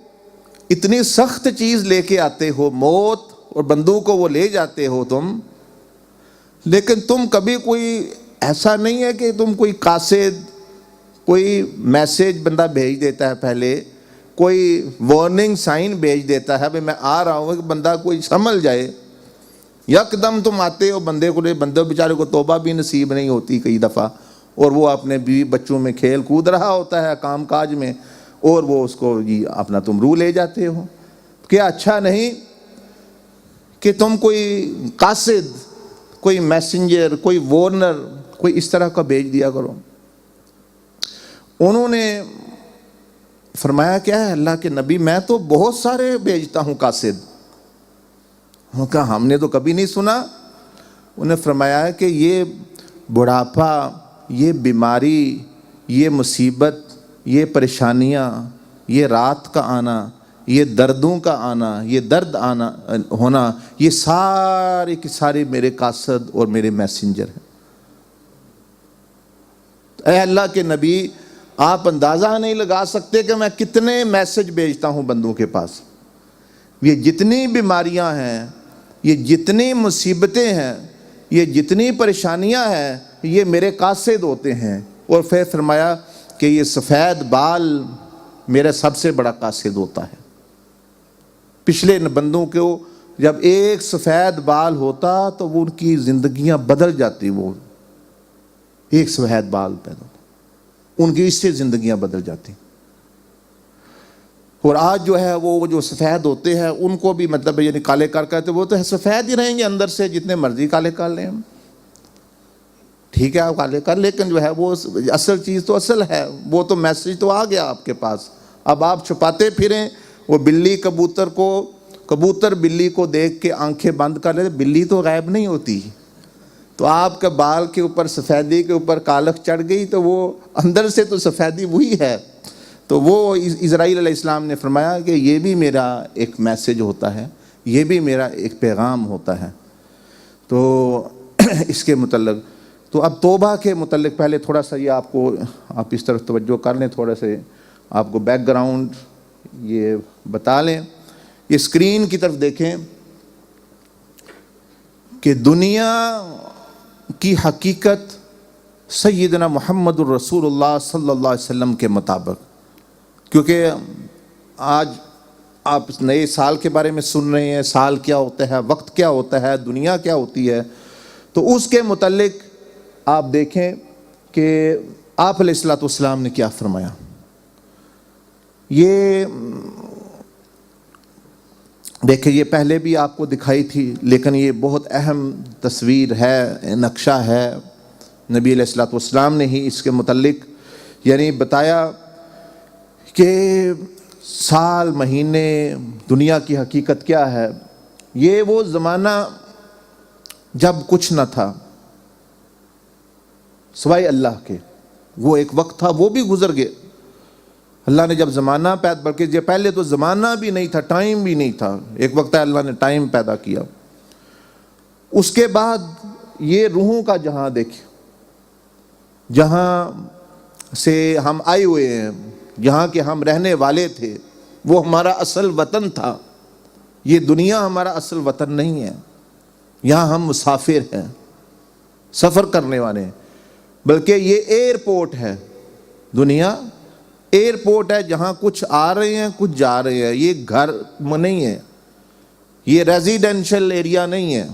Speaker 1: اتنی سخت چیز لے کے آتے ہو، موت اور بندوق کو وہ لے جاتے ہو تم، لیکن تم کبھی کوئی ایسا نہیں ہے کہ تم کوئی قاصد، کوئی میسیج بندہ بھیج دیتا ہے، پہلے کوئی وارننگ سائن بھیج دیتا ہے بھئی میں آ رہا ہوں کہ بندہ کوئی سمجھ جائے، یکدم تم آتے ہو، بندے بیچارے کو توبہ بھی نصیب نہیں ہوتی کئی دفعہ، اور وہ اپنے بیوی بچوں میں کھیل کود رہا ہوتا ہے کام کاج میں، اور وہ اس کو اپنا تم روح لے جاتے ہو۔ کیا اچھا نہیں کہ تم کوئی قاصد، کوئی میسنجر، کوئی وارنر، کوئی اس طرح کا بھیج دیا کرو؟ انہوں نے فرمایا کیا ہے اللہ کے نبی، میں تو بہت سارے بھیجتا ہوں قاصد۔ انہوں نے کہا ہم نے تو کبھی نہیں سنا۔ انہوں نے فرمایا کہ یہ بڑھاپا، یہ بیماری، یہ مصیبت، یہ پریشانیاں، یہ رات کا آنا، یہ دردوں کا آنا، یہ درد آنا ہونا، یہ سارے کے سارے میرے قاصد اور میرے میسنجر ہیں۔ اے اللہ کے نبی آپ اندازہ نہیں لگا سکتے کہ میں کتنے میسج بھیجتا ہوں بندوں کے پاس۔ یہ جتنی بیماریاں ہیں، یہ جتنی مصیبتیں ہیں، یہ جتنی پریشانیاں ہیں، یہ میرے قاصد ہوتے ہیں۔ اور پھر فرمایا کہ یہ سفید بال میرا سب سے بڑا قاصد ہوتا ہے۔ پچھلے بندوں کو جب ایک سفید بال ہوتا تو وہ ان کی زندگیاں بدل جاتی، وہ ایک سفید بال پیدا ہوتا، ان کی اس سے زندگیاں بدل جاتی۔ اور آج جو ہے وہ جو سفید ہوتے ہیں ان کو بھی مطلب یعنی کالے کر کہتے، وہ تو سفید ہی رہیں گے اندر سے، جتنے مرضی کالے کر لیں ہم، ٹھیک ہے آپ کالے کر، لیکن جو ہے وہ اصل چیز تو اصل ہے، وہ تو میسج تو آ گیا آپ کے پاس، اب آپ چھپاتے پھریں۔ وہ بلی کبوتر کو، کبوتر بلی کو دیکھ کے آنکھیں بند کر لیتے، بلی تو غائب نہیں ہوتی، تو آپ کے بال کے اوپر سفیدی کے اوپر کالک چڑھ گئی تو وہ اندر سے تو سفیدی وہی ہے۔ تو وہ اسرائیل علیہ السلام نے فرمایا کہ یہ بھی میرا ایک میسج ہوتا ہے، یہ بھی میرا ایک پیغام ہوتا ہے۔ تو اس کے متعلق تو اب توبہ کے متعلق پہلے تھوڑا سا یہ آپ اس طرف توجہ کر لیں، تھوڑا سے آپ کو بیک گراؤنڈ یہ بتا لیں۔ یہ اسکرین کی طرف دیکھیں کہ دنیا کی حقیقت سیدنا محمد الرسول اللہ صلی اللہ علیہ وسلم کے مطابق، کیونکہ آج آپ نئے سال کے بارے میں سن رہے ہیں، سال کیا ہوتا ہے، وقت کیا ہوتا ہے، دنیا کیا ہوتی ہے، تو اس کے متعلق آپ دیکھیں کہ آپ علیہ الصلوۃ والسلام نے کیا فرمایا۔ یہ دیکھیں، یہ پہلے بھی آپ کو دکھائی تھی، لیکن یہ بہت اہم تصویر ہے، نقشہ ہے، نبی علیہ الصلوۃ والسلام نے ہی اس کے متعلق یعنی بتایا کہ سال، مہینے، دنیا کی حقیقت کیا ہے۔ یہ وہ زمانہ جب کچھ نہ تھا سوائے اللہ کے، وہ ایک وقت تھا، وہ بھی گزر گئے۔ اللہ نے جب زمانہ پیدا، بلکہ یہ پہلے تو زمانہ بھی نہیں تھا، ٹائم بھی نہیں تھا، ایک وقت ہے اللہ نے ٹائم پیدا کیا۔ اس کے بعد یہ روحوں کا جہاں دیکھیں، جہاں سے ہم آئے ہوئے ہیں، جہاں کے ہم رہنے والے تھے، وہ ہمارا اصل وطن تھا۔ یہ دنیا ہمارا اصل وطن نہیں ہے، یہاں ہم مسافر ہیں، سفر کرنے والے ہیں، بلکہ یہ ایئرپورٹ ہے۔ دنیا ایئرپورٹ ہے جہاں کچھ آ رہے ہیں، کچھ جا رہے ہیں، یہ گھر نہیں ہے، یہ ریزیڈینشل ایریا نہیں ہے۔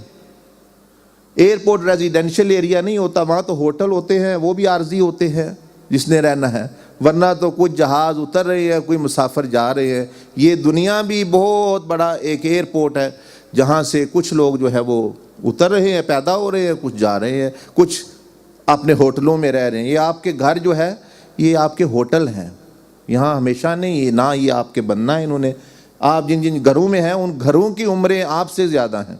Speaker 1: ایئرپورٹ ریزیڈینشل ایریا نہیں ہوتا، وہاں تو ہوٹل ہوتے ہیں، وہ بھی عارضی ہوتے ہیں جس نے رہنا ہے، ورنہ تو کچھ جہاز اتر رہے ہیں، کوئی مسافر جا رہے ہیں۔ یہ دنیا بھی بہت بڑا ایک ایئرپورٹ ہے جہاں سے کچھ لوگ جو ہے وہ اتر رہے ہیں، پیدا ہو رہے ہیں، کچھ جا رہے ہیں، کچھ اپنے ہوٹلوں میں رہ رہے ہیں۔ یہ آپ کے گھر جو ہے یہ آپ کے ہوٹل ہیں، یہاں ہمیشہ نہیں ہے، نہ یہ آپ کے بننا ہے انہوں نے۔ آپ جن جن گھروں میں ہیں ان گھروں کی عمریں آپ سے زیادہ ہیں۔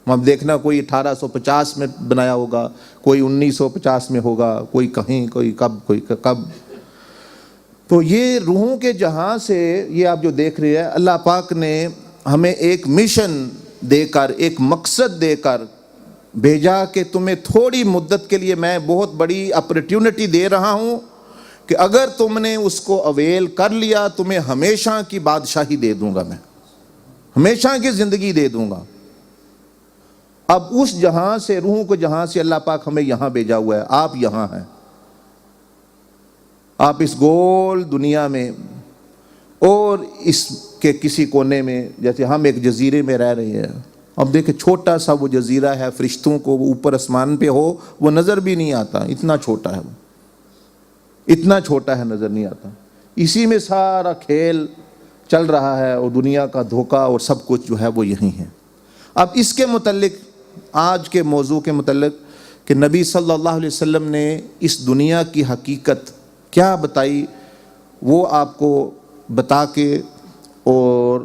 Speaker 1: اب دیکھنا کوئی 1850 میں بنایا ہوگا، کوئی 1950 میں ہوگا، کوئی کہیں، کوئی کب، کوئی کب۔ تو یہ روحوں کے جہاں سے یہ آپ جو دیکھ رہے ہیں، اللہ پاک نے ہمیں ایک مشن دے کر، ایک مقصد دے کر بھیجا کہ تمہیں تھوڑی مدت کے لیے میں بہت بڑی اپرچونٹی دے رہا ہوں کہ اگر تم نے اس کو اویل کر لیا تمہیں ہمیشہ کی بادشاہی دے دوں گا، میں ہمیشہ کی زندگی دے دوں گا۔ اب اس جہاں سے، روحوں کو جہاں سے اللہ پاک ہمیں یہاں بھیجا ہوا ہے، آپ یہاں ہیں، آپ اس گول دنیا میں اور اس کے کسی کونے میں، جیسے ہم ایک جزیرے میں رہ رہے ہیں۔ اب دیکھیں چھوٹا سا وہ جزیرہ ہے، فرشتوں کو وہ اوپر آسمان پہ ہو وہ نظر بھی نہیں آتا، اتنا چھوٹا ہے وہ، اتنا چھوٹا ہے، نظر نہیں آتا۔ اسی میں سارا کھیل چل رہا ہے اور دنیا کا دھوکہ اور سب کچھ جو ہے وہ یہی ہے۔ اب اس کے متعلق، آج کے موضوع کے متعلق کہ نبی صلی اللہ علیہ وسلم نے اس دنیا کی حقیقت کیا بتائی، وہ آپ کو بتا کے اور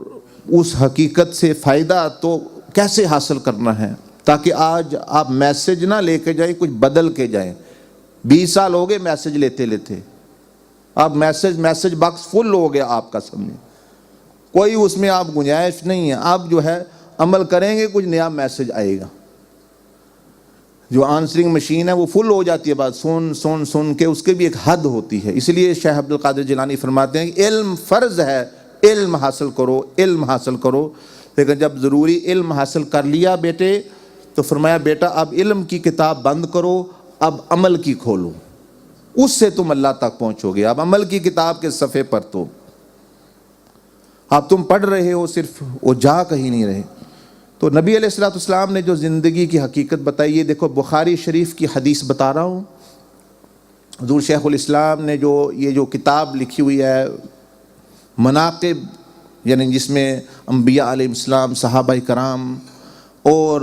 Speaker 1: اس حقیقت سے فائدہ تو کیسے حاصل کرنا ہے، تاکہ آج آپ میسج نہ لے کے جائیں، کچھ بدل کے جائیں۔ 20 سال ہو گئے میسج لیتے لیتے، اب میسج باکس فل ہو گیا آپ کا، سمجھیں کوئی اس میں آپ گنجائش نہیں ہے۔ آپ جو ہے عمل کریں گے کچھ نیا میسج آئے گا۔ جو آنسرنگ مشین ہے وہ فل ہو جاتی ہے، بات سن کے، اس کے بھی ایک حد ہوتی ہے۔ اس لیے شیخ عبد القادر جیلانی فرماتے ہیں کہ علم فرض ہے، علم حاصل کرو، علم حاصل کرو، لیکن جب ضروری علم حاصل کر لیا بیٹے تو فرمایا بیٹا اب علم کی کتاب بند کرو، اب عمل کی کھولو، اس سے تم اللہ تک پہنچو گے۔ اب عمل کی کتاب کے صفحے پر تو اب تم پڑھ رہے ہو صرف، وہ جا کہیں نہیں رہے۔ تو نبی علیہ الصلوۃ والسلام نے جو زندگی کی حقیقت بتائی، یہ دیکھو بخاری شریف کی حدیث بتا رہا ہوں. حضور شیخ الاسلام نے یہ جو کتاب لکھی ہوئی ہے مناقب، یعنی جس میں انبیاء علیہ السلام، صحابہ کرام اور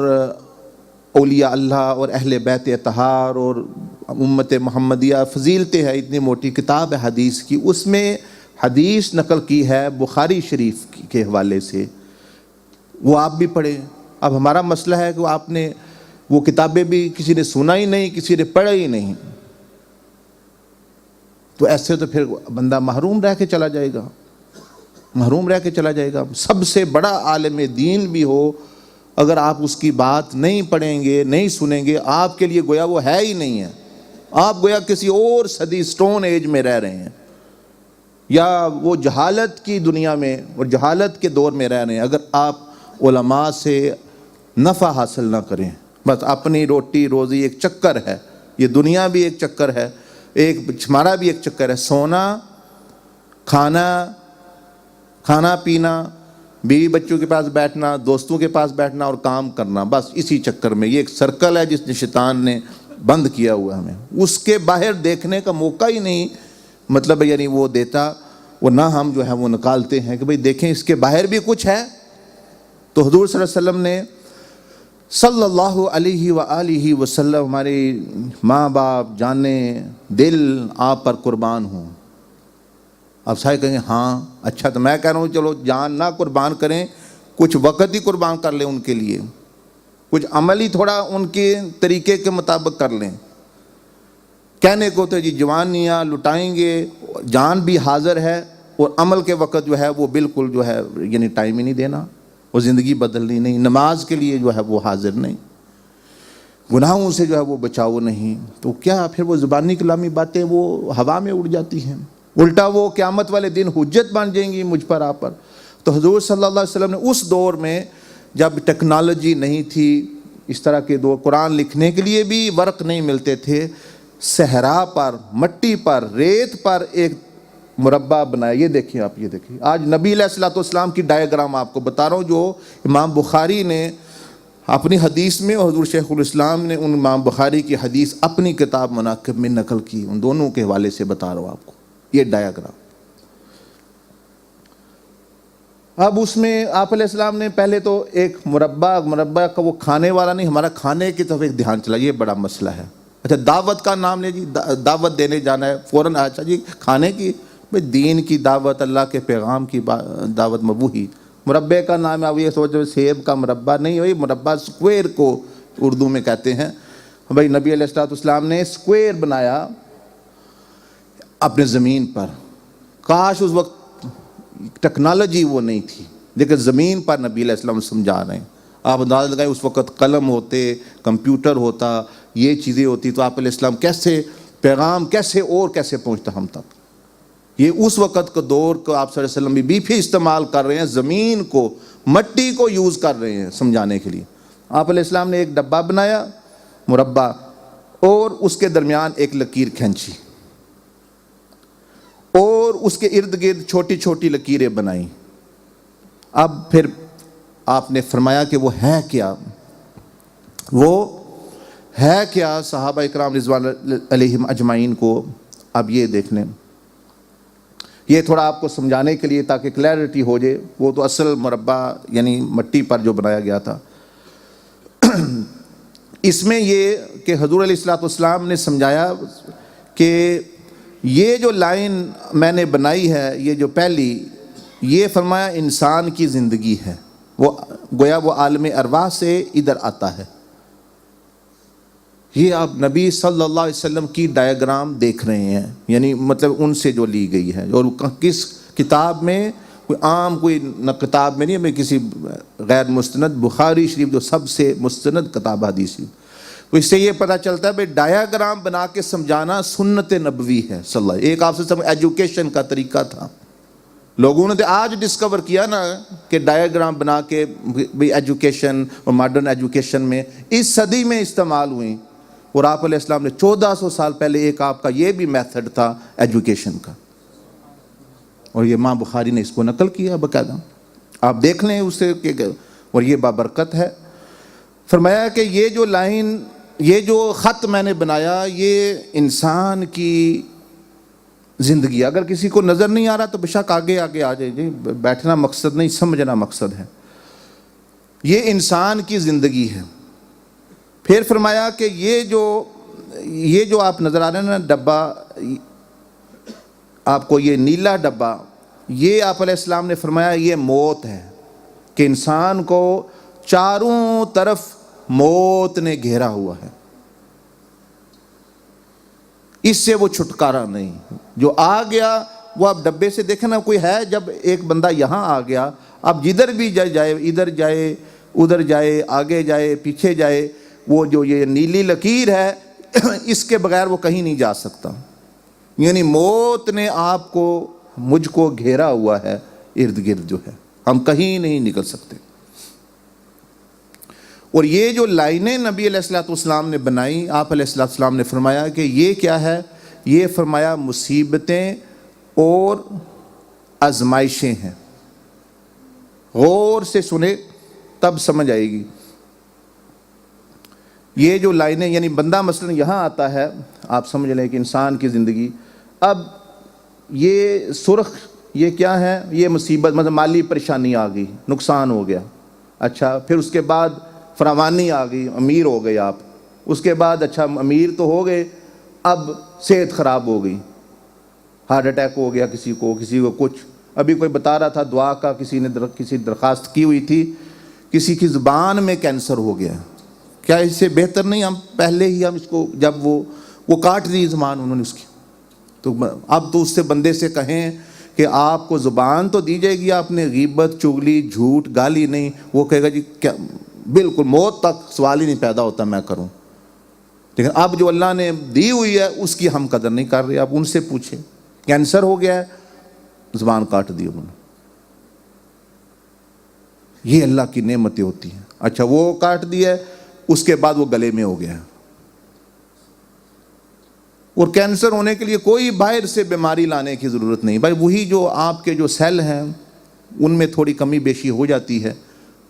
Speaker 1: اولیاء اللہ اور اہل بیت اطہار اور امت محمدیہ فضیلتیں ہیں، اتنی موٹی کتاب ہے حدیث کی. اس میں حدیث نقل کی ہے بخاری شریف کے حوالے سے، وہ آپ بھی پڑھیں. اب ہمارا مسئلہ ہے کہ آپ نے وہ کتابیں بھی کسی نے سنا ہی نہیں، کسی نے پڑھا ہی نہیں، تو ایسے تو پھر بندہ محروم رہ کے چلا جائے گا، محروم رہ کے چلا جائے گا. سب سے بڑا عالم دین بھی ہو، اگر آپ اس کی بات نہیں پڑھیں گے، نہیں سنیں گے، آپ کے لیے گویا وہ ہے ہی نہیں ہے. آپ گویا کسی اور صدی سٹون ایج میں رہ رہے ہیں، یا وہ جہالت کی دنیا میں اور جہالت کے دور میں رہ رہے ہیں. اگر آپ علماء سے نفع حاصل نہ کریں، بس اپنی روٹی روزی ایک چکر ہے، یہ دنیا بھی ایک چکر ہے، ایک ہمارا بھی ایک چکر ہے، سونا، کھانا پینا، بیوی بچوں کے پاس بیٹھنا، دوستوں کے پاس بیٹھنا اور کام کرنا، بس اسی چکر میں. یہ ایک سرکل ہے جس نے شیطان نے بند کیا ہوا ہمیں. اس کے باہر دیکھنے کا موقع ہی نہیں مطلب یعنی وہ دیتا، وہ نہ ہم جو ہے وہ نکالتے ہیں کہ بھئی دیکھیں اس کے باہر بھی کچھ ہے. تو حضور صلی اللہ علیہ وسلم نے صلی اللہ علیہ وآلہ وسلم، ہمارے ماں باپ، جانیں، دل آپ پر قربان ہوں. آپ سارے کہیں گے ہاں اچھا، تو میں کہہ رہا ہوں چلو جان نہ قربان کریں، کچھ وقت ہی قربان کر لیں ان کے لیے، کچھ عملی تھوڑا ان کے طریقے کے مطابق کر لیں. کہنے کو تو جی جوانیاں لٹائیں گے، جان بھی حاضر ہے، اور عمل کے وقت جو ہے وہ بالکل جو ہے یعنی ٹائم ہی نہیں دینا، وہ زندگی بدلنی نہیں، نماز کے لیے جو ہے وہ حاضر نہیں، گناہوں سے جو ہے وہ بچاؤ نہیں. تو کیا پھر وہ زبانی کلامی باتیں وہ ہوا میں اڑ جاتی ہیں، الٹا وہ قیامت والے دن حجت بن جائیں گی مجھ پر آپ پر. تو حضور صلی اللہ علیہ وسلم نے اس دور میں جب ٹیکنالوجی نہیں تھی، اس طرح کے دور، قرآن لکھنے کے لیے بھی ورق نہیں ملتے تھے، صحرا پر، مٹی پر، ریت پر ایک مربع بنایا. یہ دیکھیں آپ، یہ دیکھیں آج نبی علیہ الصلوۃ والسلام کی ڈائیگرام آپ کو بتا رہا ہوں، جو امام بخاری نے اپنی حدیث میں اور حضور شیخ الاسلام نے ان امام بخاری کی حدیث اپنی کتاب مناقب میں نقل کی. ان دونوں کے حوالے سے بتا رہا ہوں آپ کو یہ ڈائیگرام. اب اس میں آپ علیہ السلام نے پہلے تو ایک مربع کا وہ کھانے والا نہیں، ہمارا کھانے کی طرف ایک دھیان چلا، یہ بڑا مسئلہ ہے. اچھا دعوت کا نام لے جی، دعوت دینے جانا ہے فوراً، اچھا جی کھانے کی، بھئی دین کی دعوت، اللہ کے پیغام کی دعوت میں وہی مربع کا نام ہے. اب یہ سوچ رہے سیب کا مربع نہیں، وہی مربع سکویر کو اردو میں کہتے ہیں. بھئی نبی علیہ السلام نے سکویر بنایا اپنے زمین پر. کاش اس وقت ٹیکنالوجی وہ نہیں تھی، لیکن زمین پر نبی علیہ السلام سمجھا رہے ہیں. آپ اندازہ لگائیں اس وقت قلم ہوتے، کمپیوٹر ہوتا، یہ چیزیں ہوتی تو آپ علیہ السلام کیسے پیغام کیسے پہنچتا ہم تک. یہ اس وقت کا دور کو آپ صلی اللہ علیہ وسلم بھی پھر استعمال کر رہے ہیں، زمین کو، مٹی کو یوز کر رہے ہیں سمجھانے کے لیے. آپ علیہ السلام نے ایک ڈبہ بنایا مربع، اور اس کے درمیان ایک لکیر کھینچی، اور اس کے ارد گرد چھوٹی چھوٹی لکیریں بنائیں. اب پھر آپ نے فرمایا کہ وہ ہے کیا، وہ ہے کیا صحابہ اکرام رضوان علیہم اجمعین کو. اب یہ دیکھ لیں، یہ تھوڑا آپ کو سمجھانے کے لیے تاکہ کلیئرٹی ہو جائے. وہ تو اصل مربع یعنی مٹی پر جو بنایا گیا تھا، اس میں یہ کہ حضور علیہ الصلوۃ والسلام نے سمجھایا کہ یہ جو لائن میں نے بنائی ہے، یہ جو پہلی، یہ فرمایا انسان کی زندگی ہے، وہ گویا وہ عالم ارواح سے ادھر آتا ہے. یہ آپ نبی صلی اللہ علیہ وسلم کی ڈائیگرام دیکھ رہے ہیں، یعنی مطلب ان سے جو لی گئی ہے. اور کس کتاب میں، کوئی عام کوئی نہ کتاب میں نہیں، میں کسی غیر مستند، بخاری شریف جو سب سے مستند کتاب حدیثی. تو اس سے یہ پتہ چلتا ہے بھائی ڈائیگرام بنا کے سمجھانا سنت نبوی ہے صلی اللہ. ایک آپ سے ایجوکیشن کا طریقہ تھا، لوگوں نے آج ڈسکور کیا نا کہ ڈائیگرام بنا کے بھی ایجوکیشن اور ماڈرن ایجوکیشن میں اس صدی میں استعمال ہوئی. اور آپ علیہ السلام نے 1400 سال پہلے ایک آپ کا یہ بھی میتھڈ تھا ایجوکیشن کا، اور یہ امام بخاری نے اس کو نقل کیا باقاعدہ. آپ دیکھ لیں اسے کہ اور یہ بابرکت ہے۔ فرمایا کہ یہ جو لائن، یہ جو خط میں نے بنایا، یہ انسان کی زندگی، اگر کسی کو نظر نہیں آ رہا تو بے شک آگے آگے آ جائے، جی بیٹھنا مقصد نہیں، سمجھنا مقصد ہے۔ یہ انسان کی زندگی ہے۔ پھر فرمایا کہ یہ جو آپ نظر آ رہے ہیں نا ڈبہ، آپ کو یہ نیلا ڈبہ، یہ آپ علیہ السلام نے فرمایا یہ موت ہے، کہ انسان کو چاروں طرف موت نے گھیرا ہوا ہے، اس سے وہ چھٹکارا نہیں۔ جو آ گیا وہ اب ڈبے سے دیکھیں نا، کوئی ہے جب ایک بندہ یہاں آ گیا، اب جدھر بھی جائے، ادھر جائے ادھر جائے، آگے جائے پیچھے جائے، وہ جو یہ نیلی لکیر ہے اس کے بغیر وہ کہیں نہیں جا سکتا۔ یعنی موت نے آپ کو، مجھ کو گھیرا ہوا ہے ارد گرد جو ہے، ہم کہیں نہیں نکل سکتے۔ اور یہ جو لائنیں نبی علیہ الصلوۃ والسلام نے بنائی، آپ علیہ الصلوۃ والسلام نے فرمایا کہ یہ کیا ہے؟ یہ فرمایا مصیبتیں اور آزمائشیں ہیں۔ غور سے سنے تب سمجھ آئے گی۔ یہ جو لائنیں، یعنی بندہ مثلا یہاں آتا ہے، آپ سمجھ لیں کہ انسان کی زندگی، اب یہ سرخ، یہ کیا ہے؟ یہ مصیبت، مطلب مالی پریشانی آ گئی، نقصان ہو گیا، اچھا پھر اس کے بعد فراوانی آ گئی، امیر ہو گئے آپ، اس کے بعد اچھا امیر تو ہو گئے، اب صحت خراب ہو گئی، ہارٹ اٹیک ہو گیا کسی کو کچھ۔ ابھی کوئی بتا رہا تھا دعا کا، کسی درخواست کی ہوئی تھی، کسی کی زبان میں کینسر ہو گیا۔ کیا اس سے بہتر نہیں ہم پہلے ہی ہم اس کو، جب وہ کاٹ دی زبان انہوں نے اس کی، تو اب تو اس سے بندے سے کہیں کہ آپ کو زبان تو دی جائے گی، آپ نے غیبت، چغلی، جھوٹ، گالی نہیں، وہ کہے گا جی کیا، بالکل موت تک سوال ہی نہیں پیدا ہوتا میں کروں۔ لیکن اب جو اللہ نے دی ہوئی ہے اس کی ہم قدر نہیں کر رہے۔ آپ ان سے پوچھیں، کینسر ہو گیا ہے، زبان کاٹ دی انہوں نے۔ یہ اللہ کی نعمتیں ہوتی ہیں۔ اچھا وہ کاٹ دیا ہے، اس کے بعد وہ گلے میں ہو گیا ہے۔ اور کینسر ہونے کے لیے کوئی باہر سے بیماری لانے کی ضرورت نہیں، بھائی وہی جو آپ کے جو سیل ہیں ان میں تھوڑی کمی بیشی ہو جاتی ہے،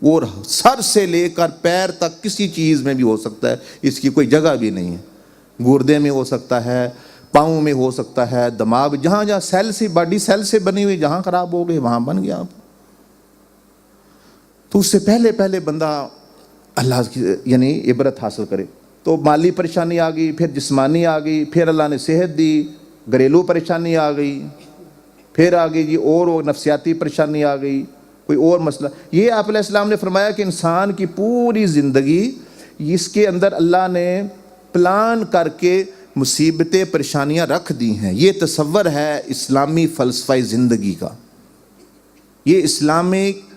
Speaker 1: اور سر سے لے کر پیر تک کسی چیز میں بھی ہو سکتا ہے، اس کی کوئی جگہ بھی نہیں ہے۔ گردے میں ہو سکتا ہے، پاؤں میں ہو سکتا ہے، دماغ، جہاں جہاں سیل سے، باڈی سیل سے بنی ہوئی جہاں خراب ہو گئی وہاں بن گیا۔ تو اس سے پہلے بندہ اللہ کی یعنی عبرت حاصل کرے۔ تو مالی پریشانی آ گئی، پھر جسمانی آ گئی، پھر اللہ نے صحت دی، گھریلو پریشانی آ گئی، پھر آ گئی جی اور نفسیاتی پریشانی آ گئی، کوئی اور مسئلہ۔ یہ آپ علیہ السلام نے فرمایا کہ انسان کی پوری زندگی، اس کے اندر اللہ نے پلان کر کے مصیبتیں، پریشانیاں رکھ دی ہیں۔ یہ تصور ہے اسلامی فلسفہ زندگی کا، یہ اسلامک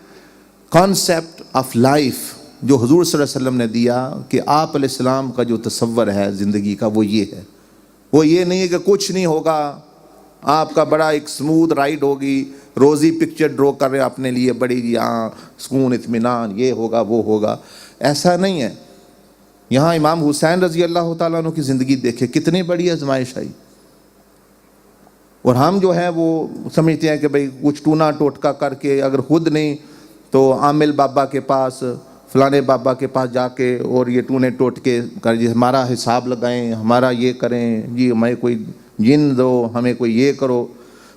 Speaker 1: کانسیپٹ آف لائف جو حضور صلی اللہ علیہ وسلم نے دیا، کہ آپ علیہ السلام کا جو تصور ہے زندگی کا وہ یہ ہے۔ وہ یہ نہیں ہے کہ کچھ نہیں ہوگا، آپ کا بڑا ایک سموتھ رائڈ ہوگی، روزی پکچر ڈرا کر رہے اپنے لیے بڑی، یہاں سکون، اطمینان، یہ ہوگا وہ ہوگا، ایسا نہیں ہے۔ یہاں امام حسین رضی اللہ تعالیٰ عنہ کی زندگی دیکھے، کتنی بڑی آزمائش آئی، اور ہم جو ہیں وہ سمجھتے ہیں کہ بھئی کچھ ٹونا ٹوٹکا کر کے، اگر خود نہیں تو عامل بابا کے پاس، فلانے بابا کے پاس جا کے اور یہ ٹونے ٹوٹ کے کر جی ہمارا حساب لگائیں، ہمارا یہ کریں، جی ہمیں کوئی جن دو، ہمیں کوئی یہ کرو،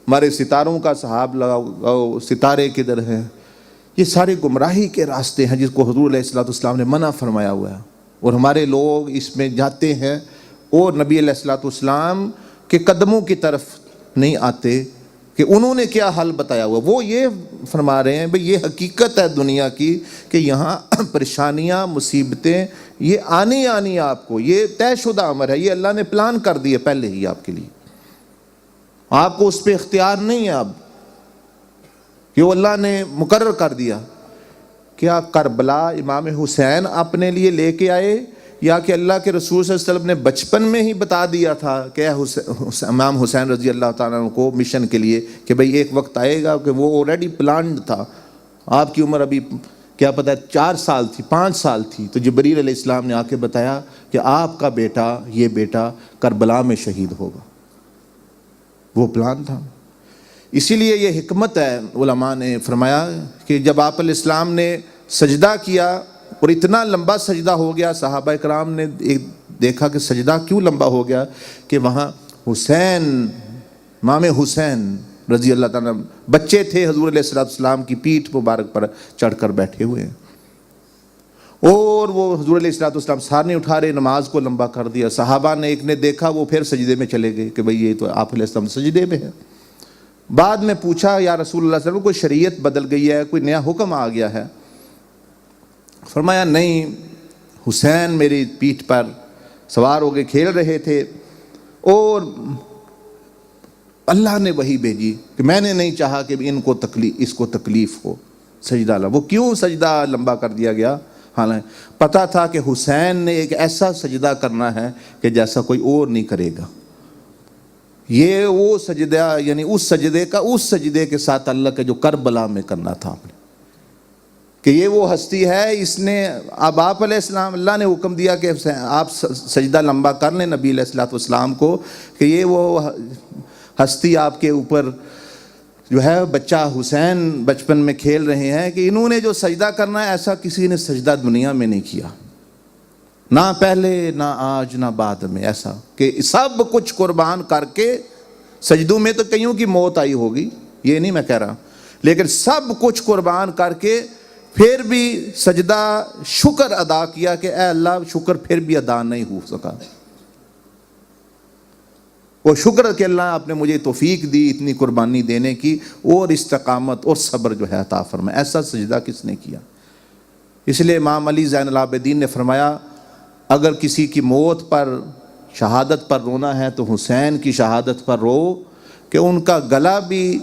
Speaker 1: ہمارے ستاروں کا حساب لگاؤ، ستارے کدھر ہیں۔ یہ سارے گمراہی کے راستے ہیں جس کو حضور علیہ الصلوۃ والسلام نے منع فرمایا ہوا ہے، اور ہمارے لوگ اس میں جاتے ہیں اور نبی علیہ الصلوۃ والسلام کے قدموں کی طرف نہیں آتے کہ انہوں نے کیا حل بتایا ہوا۔ وہ یہ فرما رہے ہیں بھئی یہ حقیقت ہے دنیا کی کہ یہاں پریشانیاں، مصیبتیں یہ آنی آپ کو، یہ طے شدہ امر ہے، یہ اللہ نے پلان کر دی ہے پہلے ہی آپ کے لیے، آپ کو اس پہ اختیار نہیں ہے اب، کہ وہ اللہ نے مقرر کر دیا۔ کیا کربلا امام حسین اپنے لیے لے کے آئے، یا کہ اللہ کے رسول صلی اللہ علیہ وسلم نے بچپن میں ہی بتا دیا تھا کہ امام حسین رضی اللہ تعالیٰ عنہ کو مشن کے لیے کہ بھئی ایک وقت آئے گا، کہ وہ آلریڈی پلانڈ تھا۔ آپ کی عمر ابھی کیا پتہ 4 سال تھی، 5 سال تھی، تو جبریل علیہ السلام نے آ کے بتایا کہ آپ کا بیٹا، یہ بیٹا کربلا میں شہید ہوگا۔ وہ پلان تھا۔ اسی لیے یہ حکمت ہے، علماء نے فرمایا کہ جب آپ علیہ السلام نے سجدہ کیا اور اتنا لمبا سجدہ ہو گیا، صحابہ کرام نے دیکھا کہ سجدہ کیوں لمبا ہو گیا، کہ وہاں حسین، امام حسین رضی اللہ تعالیٰ بچے تھے، حضور علیہ السلام کی پیٹھ مبارک پر چڑھ کر بیٹھے ہوئے ہیں، اور وہ حضور علیہ السلام سار نہیں اٹھا رہے، نماز کو لمبا کر دیا۔ صحابہ نے ایک نے دیکھا، وہ پھر سجدے میں چلے گئے کہ بھئی یہ تو آپ علیہ السلام سجدے میں ہے۔ بعد میں پوچھا یا رسول اللہ صلی اللہ علیہ وسلم کوئی شریعت بدل گئی ہے، کوئی نیا حکم آ گیا ہے؟ فرمایا نہیں، حسین میری پیٹھ پر سوار ہو کے کھیل رہے تھے اور اللہ نے وہی بھیجی کہ میں نے نہیں چاہا کہ اس کو تکلیف ہو، سجدہ وہ کیوں سجدہ لمبا کر دیا گیا؟ حالانکہ پتہ تھا کہ حسین نے ایک ایسا سجدہ کرنا ہے کہ جیسا کوئی اور نہیں کرے گا۔ یہ وہ سجدہ، یعنی اس سجدے کے ساتھ اللہ کے جو کربلا میں کرنا تھا آپ نے، کہ یہ وہ ہستی ہے، اس نے اب آپ علیہ السلام، اللہ نے حکم دیا کہ آپ سجدہ لمبا کر لیں نبی علیہ السلام کو، کہ یہ وہ ہستی آپ کے اوپر جو ہے بچہ حسین بچپن میں کھیل رہے ہیں، کہ انہوں نے جو سجدہ کرنا ہے ایسا کسی نے سجدہ دنیا میں نہیں کیا، نہ پہلے نہ آج نہ بعد میں، ایسا کہ سب کچھ قربان کر کے، سجدوں میں تو کئیوں کی موت آئی ہوگی، یہ نہیں میں کہہ رہا، لیکن سب کچھ قربان کر کے پھر بھی سجدہ شکر ادا کیا کہ اے اللہ شکر پھر بھی ادا نہیں ہو سکا، وہ شکر کہ اللہ آپ نے مجھے توفیق دی اتنی قربانی دینے کی، اور استقامت اور صبر جو ہے عطا فرمائے، ایسا سجدہ کس نے کیا؟ اس لیے امام علی زین العابدین نے فرمایا اگر کسی کی موت پر، شہادت پر رونا ہے تو حسین کی شہادت پر رو، کہ ان کا گلا بھی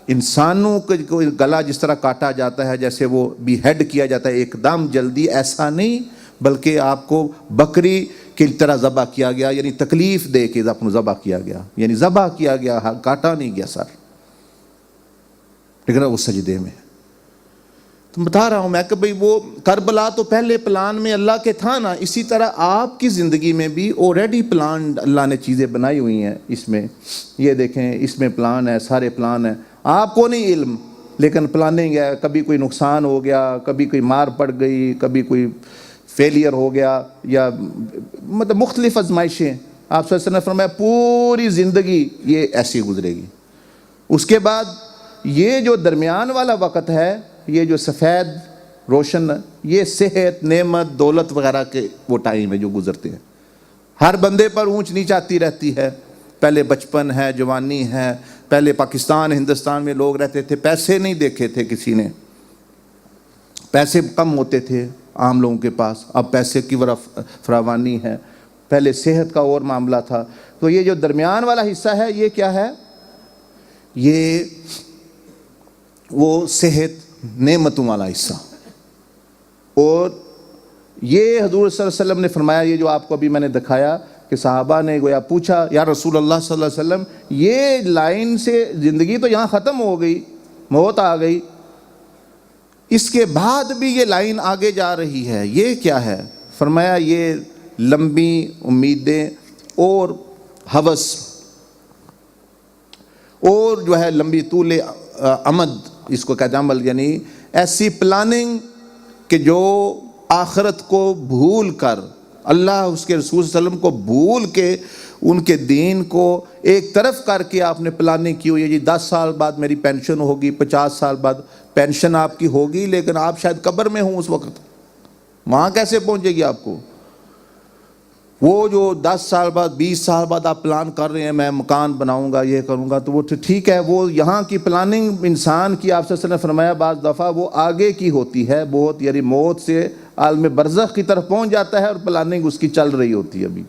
Speaker 1: انسانوں کا گلا جس طرح کاٹا جاتا ہے، جیسے وہ بھی ہیڈ کیا جاتا ہے ایک دم جلدی، ایسا نہیں، بلکہ آپ کو بکری کی طرح ذبح کیا گیا، یعنی تکلیف دے کے ذبح کیا گیا، یعنی ذبح کیا گیا، کاٹا نہیں گیا سر، لیکن وہ سجدے میں۔ تو بتا رہا ہوں میں کہ بھئی وہ کربلا تو پہلے پلان میں اللہ کے تھا نا، اسی طرح آپ کی زندگی میں بھی آلریڈی پلان اللہ نے چیزیں بنائی ہوئی ہیں، اس میں یہ دیکھیں، اس میں پلان ہے، سارے پلان ہیں، آپ کو نہیں علم، لیکن پلاننگ ہے، کبھی کوئی نقصان ہو گیا، کبھی کوئی مار پڑ گئی، کبھی کوئی فیلئر ہو گیا، یا مطلب مختلف آزمائشیں، آپ صلی اللہ علیہ وسلم نے فرمایا پوری زندگی یہ ایسی گزرے گی۔ اس کے بعد یہ جو درمیان والا وقت ہے، یہ جو سفید روشن، یہ صحت، نعمت، دولت وغیرہ کے وہ ٹائم ہے جو گزرتے ہیں، ہر بندے پر اونچ نیچ آتی رہتی ہے، پہلے بچپن ہے، جوانی ہے، پہلے پاکستان ہندوستان میں لوگ رہتے تھے، پیسے نہیں دیکھے تھے کسی نے، پیسے کم ہوتے تھے عام لوگوں کے پاس، اب پیسے کی فراوانی ہے، پہلے صحت کا اور معاملہ تھا، تو یہ جو درمیان والا حصہ ہے یہ کیا ہے؟ یہ وہ صحت، نعمتوں والا حصہ، اور یہ حضور صلی اللہ علیہ وسلم نے فرمایا، یہ جو آپ کو ابھی میں نے دکھایا کہ صحابہ نے گویا پوچھا یا رسول اللہ صلی اللہ علیہ وسلم یہ لائن سے زندگی تو یہاں ختم ہو گئی، موت آ گئی، اس کے بعد بھی یہ لائن آگے جا رہی ہے، یہ کیا ہے؟ فرمایا یہ لمبی امیدیں اور ہوس اور جو ہے لمبی طول امد، اس کو کہتے ہیں عمل، یعنی ایسی پلاننگ کہ جو آخرت کو بھول کر، اللہ اس کے رسول صلی اللہ علیہ وسلم کو بھول کے، ان کے دین کو ایک طرف کر کے آپ نے پلاننگ کی ہوئی ہے، جی 10 سال بعد میری پینشن ہوگی، 50 سال بعد پینشن آپ کی ہوگی، لیکن آپ شاید قبر میں ہوں اس وقت، وہاں کیسے پہنچے گی آپ کو؟ وہ جو 10 سال بعد 20 سال بعد آپ پلان کر رہے ہیں میں مکان بناؤں گا، یہ کروں گا، تو وہ ٹھیک ہے، وہ یہاں کی پلاننگ انسان کی، آپ صلی اللہ علیہ وسلم نے فرمایا بعض دفعہ وہ آگے کی ہوتی ہے بہت، یعنی موت سے عالم برزخ کی طرف پہنچ جاتا ہے اور پلاننگ اس کی چل رہی ہوتی ہے ابھی،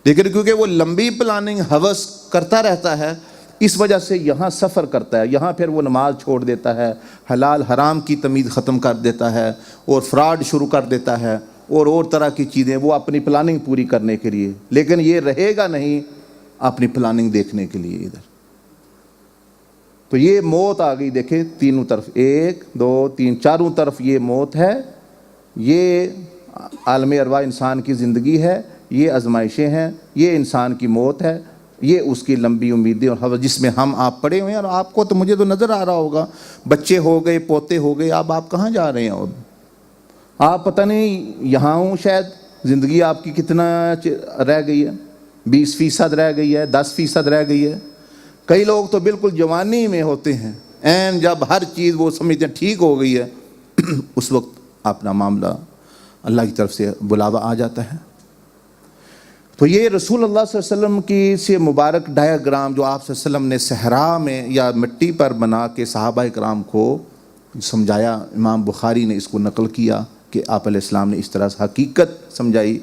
Speaker 1: لیکن کیونکہ وہ لمبی پلاننگ ہوس کرتا رہتا ہے، اس وجہ سے یہاں سفر کرتا ہے، یہاں پھر وہ نماز چھوڑ دیتا ہے، حلال حرام کی تمیز ختم کر دیتا ہے، اور فراڈ شروع کر دیتا ہے، اور طرح کی چیزیں، وہ اپنی پلاننگ پوری کرنے کے لیے، لیکن یہ رہے گا نہیں اپنی پلاننگ دیکھنے کے لیے ادھر۔ تو یہ موت آ گئی، دیکھیں تینوں طرف، 1 2 3 چاروں طرف یہ موت ہے، یہ عالم ارواح انسان کی زندگی ہے، یہ آزمائشیں ہیں، یہ انسان کی موت ہے، یہ اس کی لمبی امیدیں اور حوث جس میں ہم آپ پڑے ہوئے ہیں. اور آپ کو تو مجھے تو نظر آ رہا ہوگا, بچے ہو گئے, پوتے ہو گئے, اب آپ کہاں جا رہے ہیں؟ اب آپ پتہ نہیں یہاں ہوں, شاید زندگی آپ کی کتنا رہ گئی ہے, 20% رہ گئی ہے, 10% رہ گئی ہے. کئی لوگ تو بالکل جوانی میں ہوتے ہیں, این جب ہر چیز وہ سمجھتے ہیں ٹھیک ہو گئی ہے اس وقت اپنا معاملہ اللہ کی طرف سے بلاوا آ جاتا ہے. تو یہ رسول اللہ صلی اللہ علیہ وسلم کی سے مبارک ڈایاگرام جو آپ صلی اللہ علیہ وسلم نے صحرا میں یا مٹی پر بنا کے صحابہ کرام کو سمجھایا, امام بخاری نے اس کو نقل کیا کہ آپ علیہ السلام نے اس طرح سے حقیقت سمجھائی.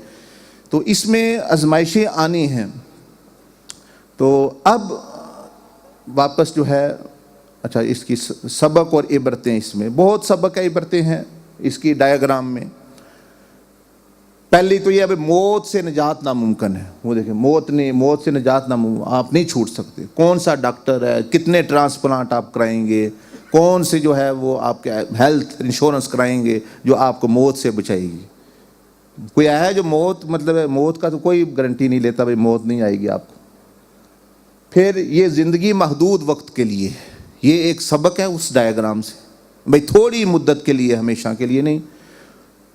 Speaker 1: تو اس میں آزمائشیں آنی ہیں. تو اب واپس جو ہے, اچھا اس کی سبق اور عبرتیں, اس میں بہت سبق عبرتیں ہیں اس کی ڈایاگرام میں. پہلی تو یہ ابھی موت سے نجات ناممکن ہے. وہ دیکھیں موت سے نجات ناممکن, آپ نہیں چھوٹ سکتے. کون سا ڈاکٹر ہے, کتنے ٹرانسپلانٹ آپ کرائیں گے, کون سے جو ہے وہ آپ کے ہیلتھ انشورنس کرائیں گے جو آپ کو موت سے بچائے گی. کوئی ہے جو موت مطلب ہے موت کا تو کوئی گارنٹی نہیں لیتا بھائی موت نہیں آئے گی آپ کو. پھر یہ زندگی محدود وقت کے لیے, یہ ایک سبق ہے اس ڈایاگرام سے, بھائی تھوڑی مدت کے لیے, ہمیشہ کے لیے نہیں.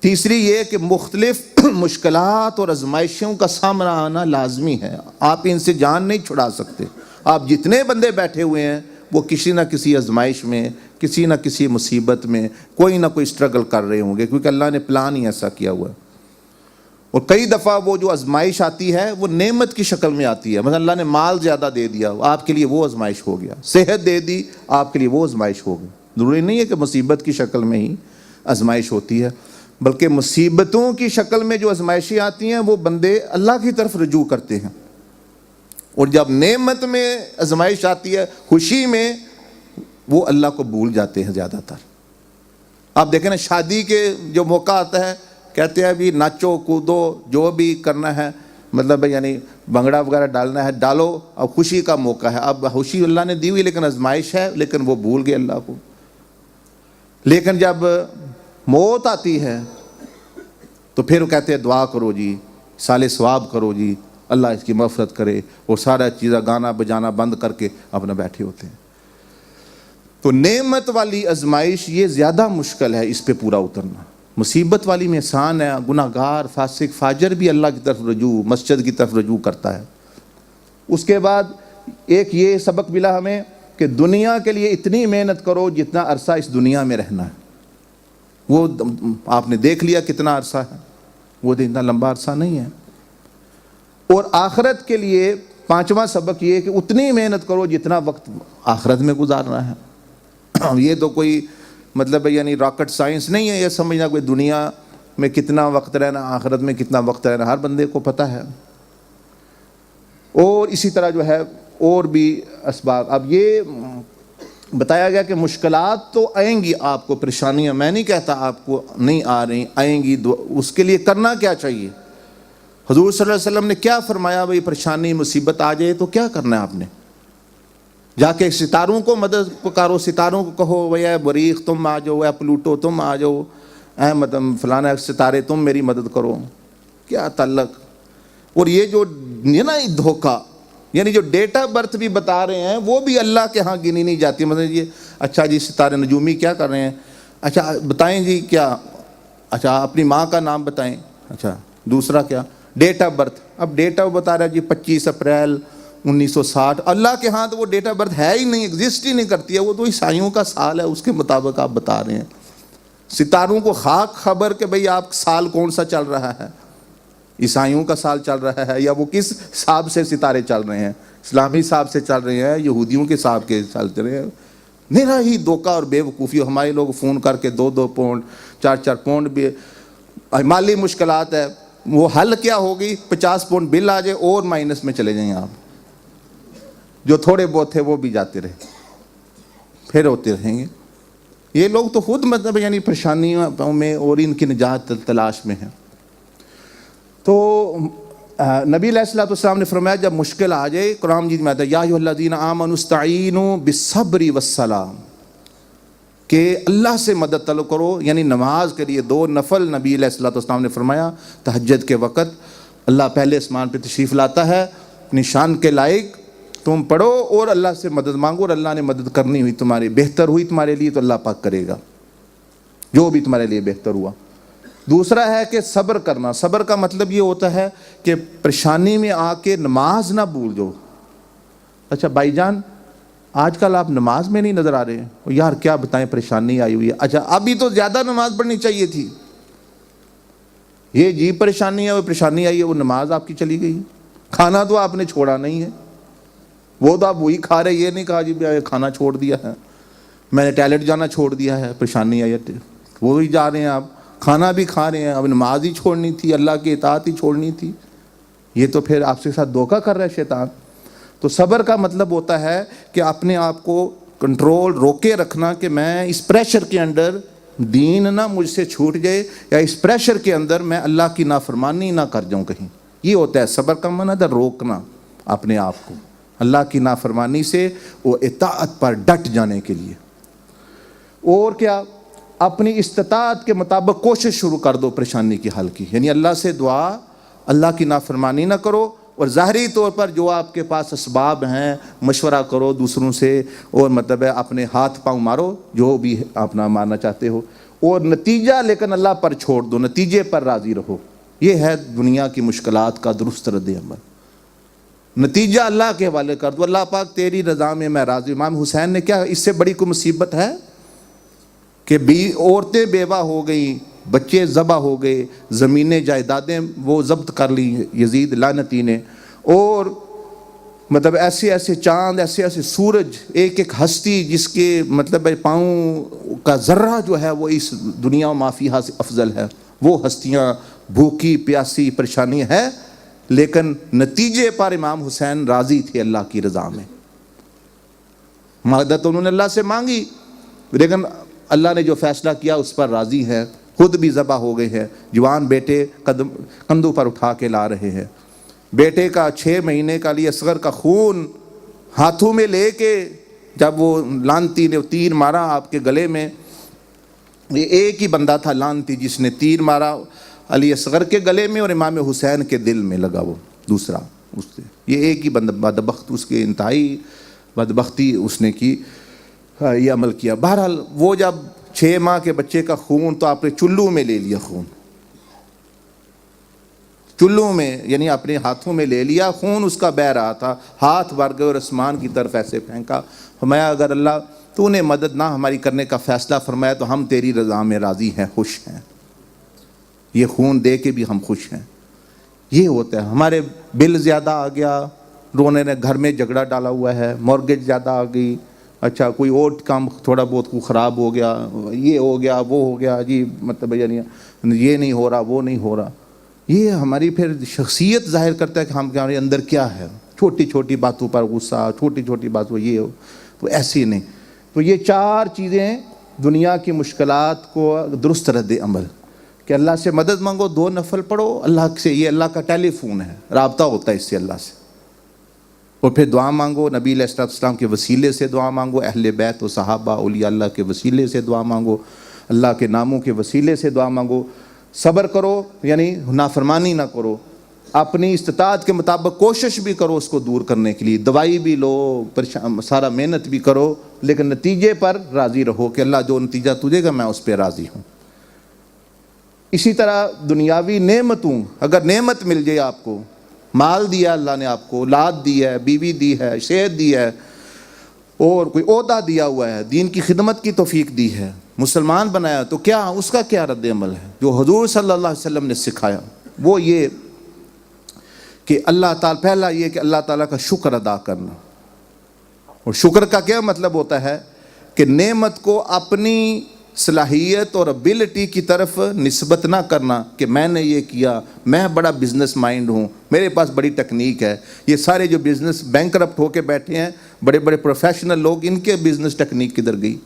Speaker 1: تیسری یہ کہ مختلف مشکلات اور آزمائشوں کا سامنا آنا لازمی ہے, آپ ان سے جان نہیں چھڑا سکتے. آپ جتنے بندے بیٹھے ہوئے ہیں وہ کسی نہ کسی آزمائش میں, کسی نہ کسی مصیبت میں کوئی نہ کوئی اسٹرگل کر رہے ہوں گے, کیونکہ اللہ نے پلان ہی ایسا کیا ہوا ہے. اور کئی دفعہ وہ جو آزمائش آتی ہے وہ نعمت کی شکل میں آتی ہے. مثلا اللہ نے مال زیادہ دے دیا, آپ کے لیے وہ آزمائش ہو گیا. صحت دے دی, آپ کے لیے وہ آزمائش ہو گئی. ضروری نہیں ہے کہ مصیبت کی شکل میں ہی آزمائش ہوتی ہے, بلکہ مصیبتوں کی شکل میں جو آزمائشیں آتی ہیں وہ بندے اللہ کی طرف رجوع کرتے ہیں. اور جب نعمت میں آزمائش آتی ہے, خوشی میں, وہ اللہ کو بھول جاتے ہیں زیادہ تر. آپ دیکھیں نا, شادی کے جو موقع آتا ہے کہتے ہیں ابھی ناچو کودو جو بھی کرنا ہے, مطلب یعنی بنگڑا وغیرہ ڈالنا ہے ڈالو, اب خوشی کا موقع ہے. اب خوشی اللہ نے دی ہوئی لیکن آزمائش ہے, لیکن وہ بھول گئے اللہ کو. لیکن جب موت آتی ہے تو پھر وہ کہتے ہیں دعا کرو جی, سال ثواب کرو جی, اللہ اس کی مغفرت کرے, اور سارا چیزیں گانا بجانا بند کر کے اپنا بیٹھے ہوتے ہیں. تو نعمت والی آزمائش یہ زیادہ مشکل ہے, اس پہ پورا اترنا. مصیبت والی میں آسان ہے, گناہ گار فاسق فاجر بھی اللہ کی طرف رجوع, مسجد کی طرف رجوع کرتا ہے. اس کے بعد ایک یہ سبق ملا ہمیں کہ دنیا کے لیے اتنی محنت کرو جتنا عرصہ اس دنیا میں رہنا ہے. وہ آپ نے دیکھ لیا کتنا عرصہ ہے, وہ اتنا لمبا عرصہ نہیں ہے. اور آخرت کے لیے پانچواں سبق یہ کہ اتنی محنت کرو جتنا وقت آخرت میں گزارنا ہے. یہ تو کوئی مطلب یعنی راکٹ سائنس نہیں ہے یہ سمجھنا کوئی دنیا میں کتنا وقت رہنا, آخرت میں کتنا وقت رہنا, ہر بندے کو پتہ ہے. اور اسی طرح جو ہے اور بھی اسباب. اب یہ بتایا گیا کہ مشکلات تو آئیں گی آپ کو, پریشانیاں, میں نہیں کہتا آپ کو نہیں آ رہی, آئیں گی. اس کے لیے کرنا کیا چاہیے؟ حضور صلی اللہ علیہ وسلم نے کیا فرمایا؟ بھائی پریشانی مصیبت آ جائے تو کیا کرنا ہے آپ نے؟ جا کے ستاروں کو مدد پکارو, ستاروں کو کہو بھئی اے مریخ تم آ جاؤ, اے پلوٹو تم آ جاؤ, اے مطلب فلانا ستارے تم میری مدد کرو. کیا تعلق؟ اور یہ جو نا دھوکہ, یعنی جو ڈیٹ آف برتھ بھی بتا رہے ہیں وہ بھی اللہ کے ہاں گنی نہیں جاتی. مطلب یہ اچھا جی ستارے نجومی کیا کر رہے ہیں, اچھا بتائیں جی کیا, اچھا اپنی ماں کا نام بتائیں, اچھا دوسرا کیا ڈیٹ آف برتھ. اب ڈیٹ آف بتا رہا ہے جی 25 اپریل 1960. اللہ کے ہاں تو وہ ڈیٹ آف برتھ ہے ہی نہیں, ایگزسٹ ہی نہیں کرتی ہے, وہ تو عیسائیوں کا سال ہے, اس کے مطابق آپ بتا رہے ہیں. ستاروں کو خاک خبر کہ بھئی آپ سال کون سا چل رہا ہے, عیسائیوں کا سال چل رہا ہے یا وہ کس حساب سے ستارے چل رہے ہیں, اسلامی حساب سے چل رہے ہیں, یہودیوں کے حساب کے چل رہے ہیں. میرا ہی دھوکہ اور بے وقوفی. ہمارے لوگ فون کر کے 2-2 پاؤنڈ 4-4 پاؤنڈ بھی مالی مشکلات ہے, وہ حل کیا ہوگی؟ 50 پاؤنڈ بل آ جائے اور مائنس میں چلے جائیں آپ. جو تھوڑے بہت تھے وہ بھی جاتے رہے, پھر ہوتے رہیں گے. یہ لوگ تو خود مطلب یعنی پریشانیوں میں اور ان کی نجات تلاش میں ہیں. تو نبی علیہ الصلوۃ والسلام نے فرمایا جب مشکل آ جائے, قرآن مجید میں آتا ہے یا ایھا الذین آمنوا استعینوا بالصبر والصلاۃ, کہ اللہ سے مدد طلب کرو. یعنی نماز کے لیے 2 نفل نبی علیہ الصلوۃ والسلام نے فرمایا تہجد کے وقت اللہ پہلے آسمان پہ تشریف لاتا ہے اپنی شان کے لائق تم پڑھو اور اللہ سے مدد مانگو، اور اللہ نے مدد کرنی ہوئی تمہاری، بہتر ہوئی تمہارے لیے تو اللہ پاک کرے گا جو بھی تمہارے لیے بہتر ہوا۔ دوسرا ہے کہ صبر کرنا۔ صبر کا مطلب یہ ہوتا ہے کہ پریشانی میں آ کے نماز نہ بھول جاؤ۔ اچھا بھائی جان، آج کل آپ نماز میں نہیں نظر آ رہے ہیں، یار کیا بتائیں پریشانی آئی ہوئی ہے۔ اچھا ابھی تو زیادہ نماز پڑھنی چاہیے تھی، یہ جی پریشانی ہے، وہ پریشانی آئی ہے، وہ نماز آپ کی چلی گئی۔ کھانا تو آپ نے چھوڑا نہیں ہے، وہ تو آپ وہی کھا رہے، یہ نہیں کہا جی کھانا چھوڑ دیا ہے، میں نے ٹوائلٹ جانا چھوڑ دیا ہے، پریشانی آئی ہے، وہی جا رہے ہیں آپ، کھانا بھی کھا رہے ہیں، اب نماز ہی چھوڑنی تھی، اللہ کی اطاعت ہی چھوڑنی تھی۔ یہ تو پھر آپ کے ساتھ دھوکہ کر رہا ہے شیطان۔ تو صبر کا مطلب ہوتا ہے کہ اپنے آپ کو کنٹرول روکے رکھنا کہ میں اس پریشر کے اندر دین نہ مجھ سے چھوٹ جائے، یا اس پریشر کے اندر میں اللہ کی نافرمانی نہ کر جاؤں کہیں۔ یہ ہوتا ہے صبر کا معنی ہے روکنا اپنے آپ کو اللہ کی نافرمانی سے وہ اطاعت پر ڈٹ جانے کے لیے۔ اور کیا، اپنی استطاعت کے مطابق کوشش شروع کر دو پریشانی کی حل کی، یعنی اللہ سے دعا، اللہ کی نافرمانی نہ کرو، اور ظاہری طور پر جو آپ کے پاس اسباب ہیں مشورہ کرو دوسروں سے، اور مطلب ہے اپنے ہاتھ پاؤں مارو جو بھی اپنا مارنا چاہتے ہو، اور نتیجہ لیکن اللہ پر چھوڑ دو، نتیجے پر راضی رہو۔ یہ ہے دنیا کی مشکلات کا درست رد عمل، نتیجہ اللہ کے حوالے کر دو، اللہ پاک تیری رضا میں میں راضی۔ امام حسین نے کیا، اس سے بڑی کوئی مصیبت ہے کہ عورتیں بیوہ ہو گئیں، بچے ذبح ہو گئے، زمینیں جائیدادیں وہ ضبط کر لی یزید لعنتی نے، اور مطلب ایسے ایسے چاند، ایسے ایسے سورج، ایک ایک ہستی جس کے مطلب پاؤں کا ذرہ جو ہے وہ اس دنیا و مافیہا سے افضل ہے، وہ ہستیاں بھوکی پیاسی پریشانی ہے، لیکن نتیجے پر امام حسین راضی تھے اللہ کی رضا میں۔ مدد انہوں نے اللہ سے مانگی، لیکن اللہ نے جو فیصلہ کیا اس پر راضی ہے، خود بھی ذبح ہو گئے ہیں، جوان بیٹے کندھوں پر اٹھا کے لا رہے ہیں، بیٹے کا 6 مہینے کا علی اصغر کا خون ہاتھوں میں لے کے، جب وہ لانتی نے تیر مارا آپ کے گلے میں، یہ ایک ہی بندہ تھا لانتی جس نے تیر مارا علی اصغر کے گلے میں، اور امام حسین کے دل میں لگا وہ دوسرا، اس سے یہ ایک ہی بندہ، بدبخت اس کے انتہائی بدبختی اس نے کی، یہ عمل کیا۔ بہرحال وہ جب 6 ماہ کے بچے کا خون تو آپ نے چلو میں لے لیا، خون چلو میں یعنی اپنے ہاتھوں میں لے لیا، خون اس کا بہہ رہا تھا، ہاتھ بھر گئے اور آسمان کی طرف ایسے پھینکا، فرمایا اگر اللہ تو نے مدد نہ ہماری کرنے کا فیصلہ فرمایا تو ہم تیری رضا میں راضی ہیں، خوش ہیں، یہ خون دے کے بھی ہم خوش ہیں۔ یہ ہوتا ہے، ہمارے بل زیادہ آ گیا، رونے نے گھر میں جھگڑا ڈالا ہوا ہے، مورگیج زیادہ آ گئی، اچھا کوئی اور کام تھوڑا بہت کو خراب ہو گیا، یہ ہو گیا وہ ہو گیا، جی مطلب یعنی یہ نہیں ہو رہا وہ نہیں ہو رہا، یہ ہماری پھر شخصیت ظاہر کرتا ہے کہ ہمارے اندر کیا ہے، چھوٹی چھوٹی باتوں پر غصہ، چھوٹی چھوٹی باتوں یہ ہو، تو ایسی نہیں۔ تو یہ 4 چیزیں دنیا کی مشکلات کو درست رد عمل، کہ اللہ سے مدد مانگو، 2 نفل پڑھو اللہ سے، یہ اللہ کا ٹیلی فون ہے، رابطہ ہوتا ہے اس سے اللہ سے، اور پھر دعا مانگو، نبی علیہ السلام کے وسیلے سے دعا مانگو، اہل بیت و صحابہ اولیاء اللہ کے وسیلے سے دعا مانگو، اللہ کے ناموں کے وسیلے سے دعا مانگو، صبر کرو یعنی نافرمانی نہ کرو، اپنی استطاعت کے مطابق کوشش بھی کرو اس کو دور کرنے کے لیے، دوائی بھی لو، سارا محنت بھی کرو، لیکن نتیجے پر راضی رہو کہ اللہ جو نتیجہ تجھے گا میں اس پہ راضی ہوں۔ اسی طرح دنیاوی نعمتوں، اگر نعمت مل جائے آپ کو، مال دیا اللہ نے آپ کو، اولاد دی ہے، بیوی دی ہے، صحت دی ہے، اور کوئی عہدہ دیا ہوا ہے، دین کی خدمت کی توفیق دی ہے، مسلمان بنایا، تو کیا اس کا کیا رد عمل ہے؟ جو حضور صلی اللہ علیہ وسلم نے سکھایا وہ یہ کہ اللہ تعالیٰ، پہلا یہ کہ اللہ تعالیٰ کا شکر ادا کرنا، اور شکر کا کیا مطلب ہوتا ہے کہ نعمت کو اپنی صلاحیت اور ابیلٹی کی طرف نسبت نہ کرنا کہ میں نے یہ کیا، میں بڑا بزنس مائنڈ ہوں، میرے پاس بڑی ٹیکنیک ہے۔ یہ سارے جو بزنس بینکرپٹ ہو کے بیٹھے ہیں بڑے بڑے پروفیشنل لوگ، ان کے بزنس ٹیکنیک کدھر گئی؟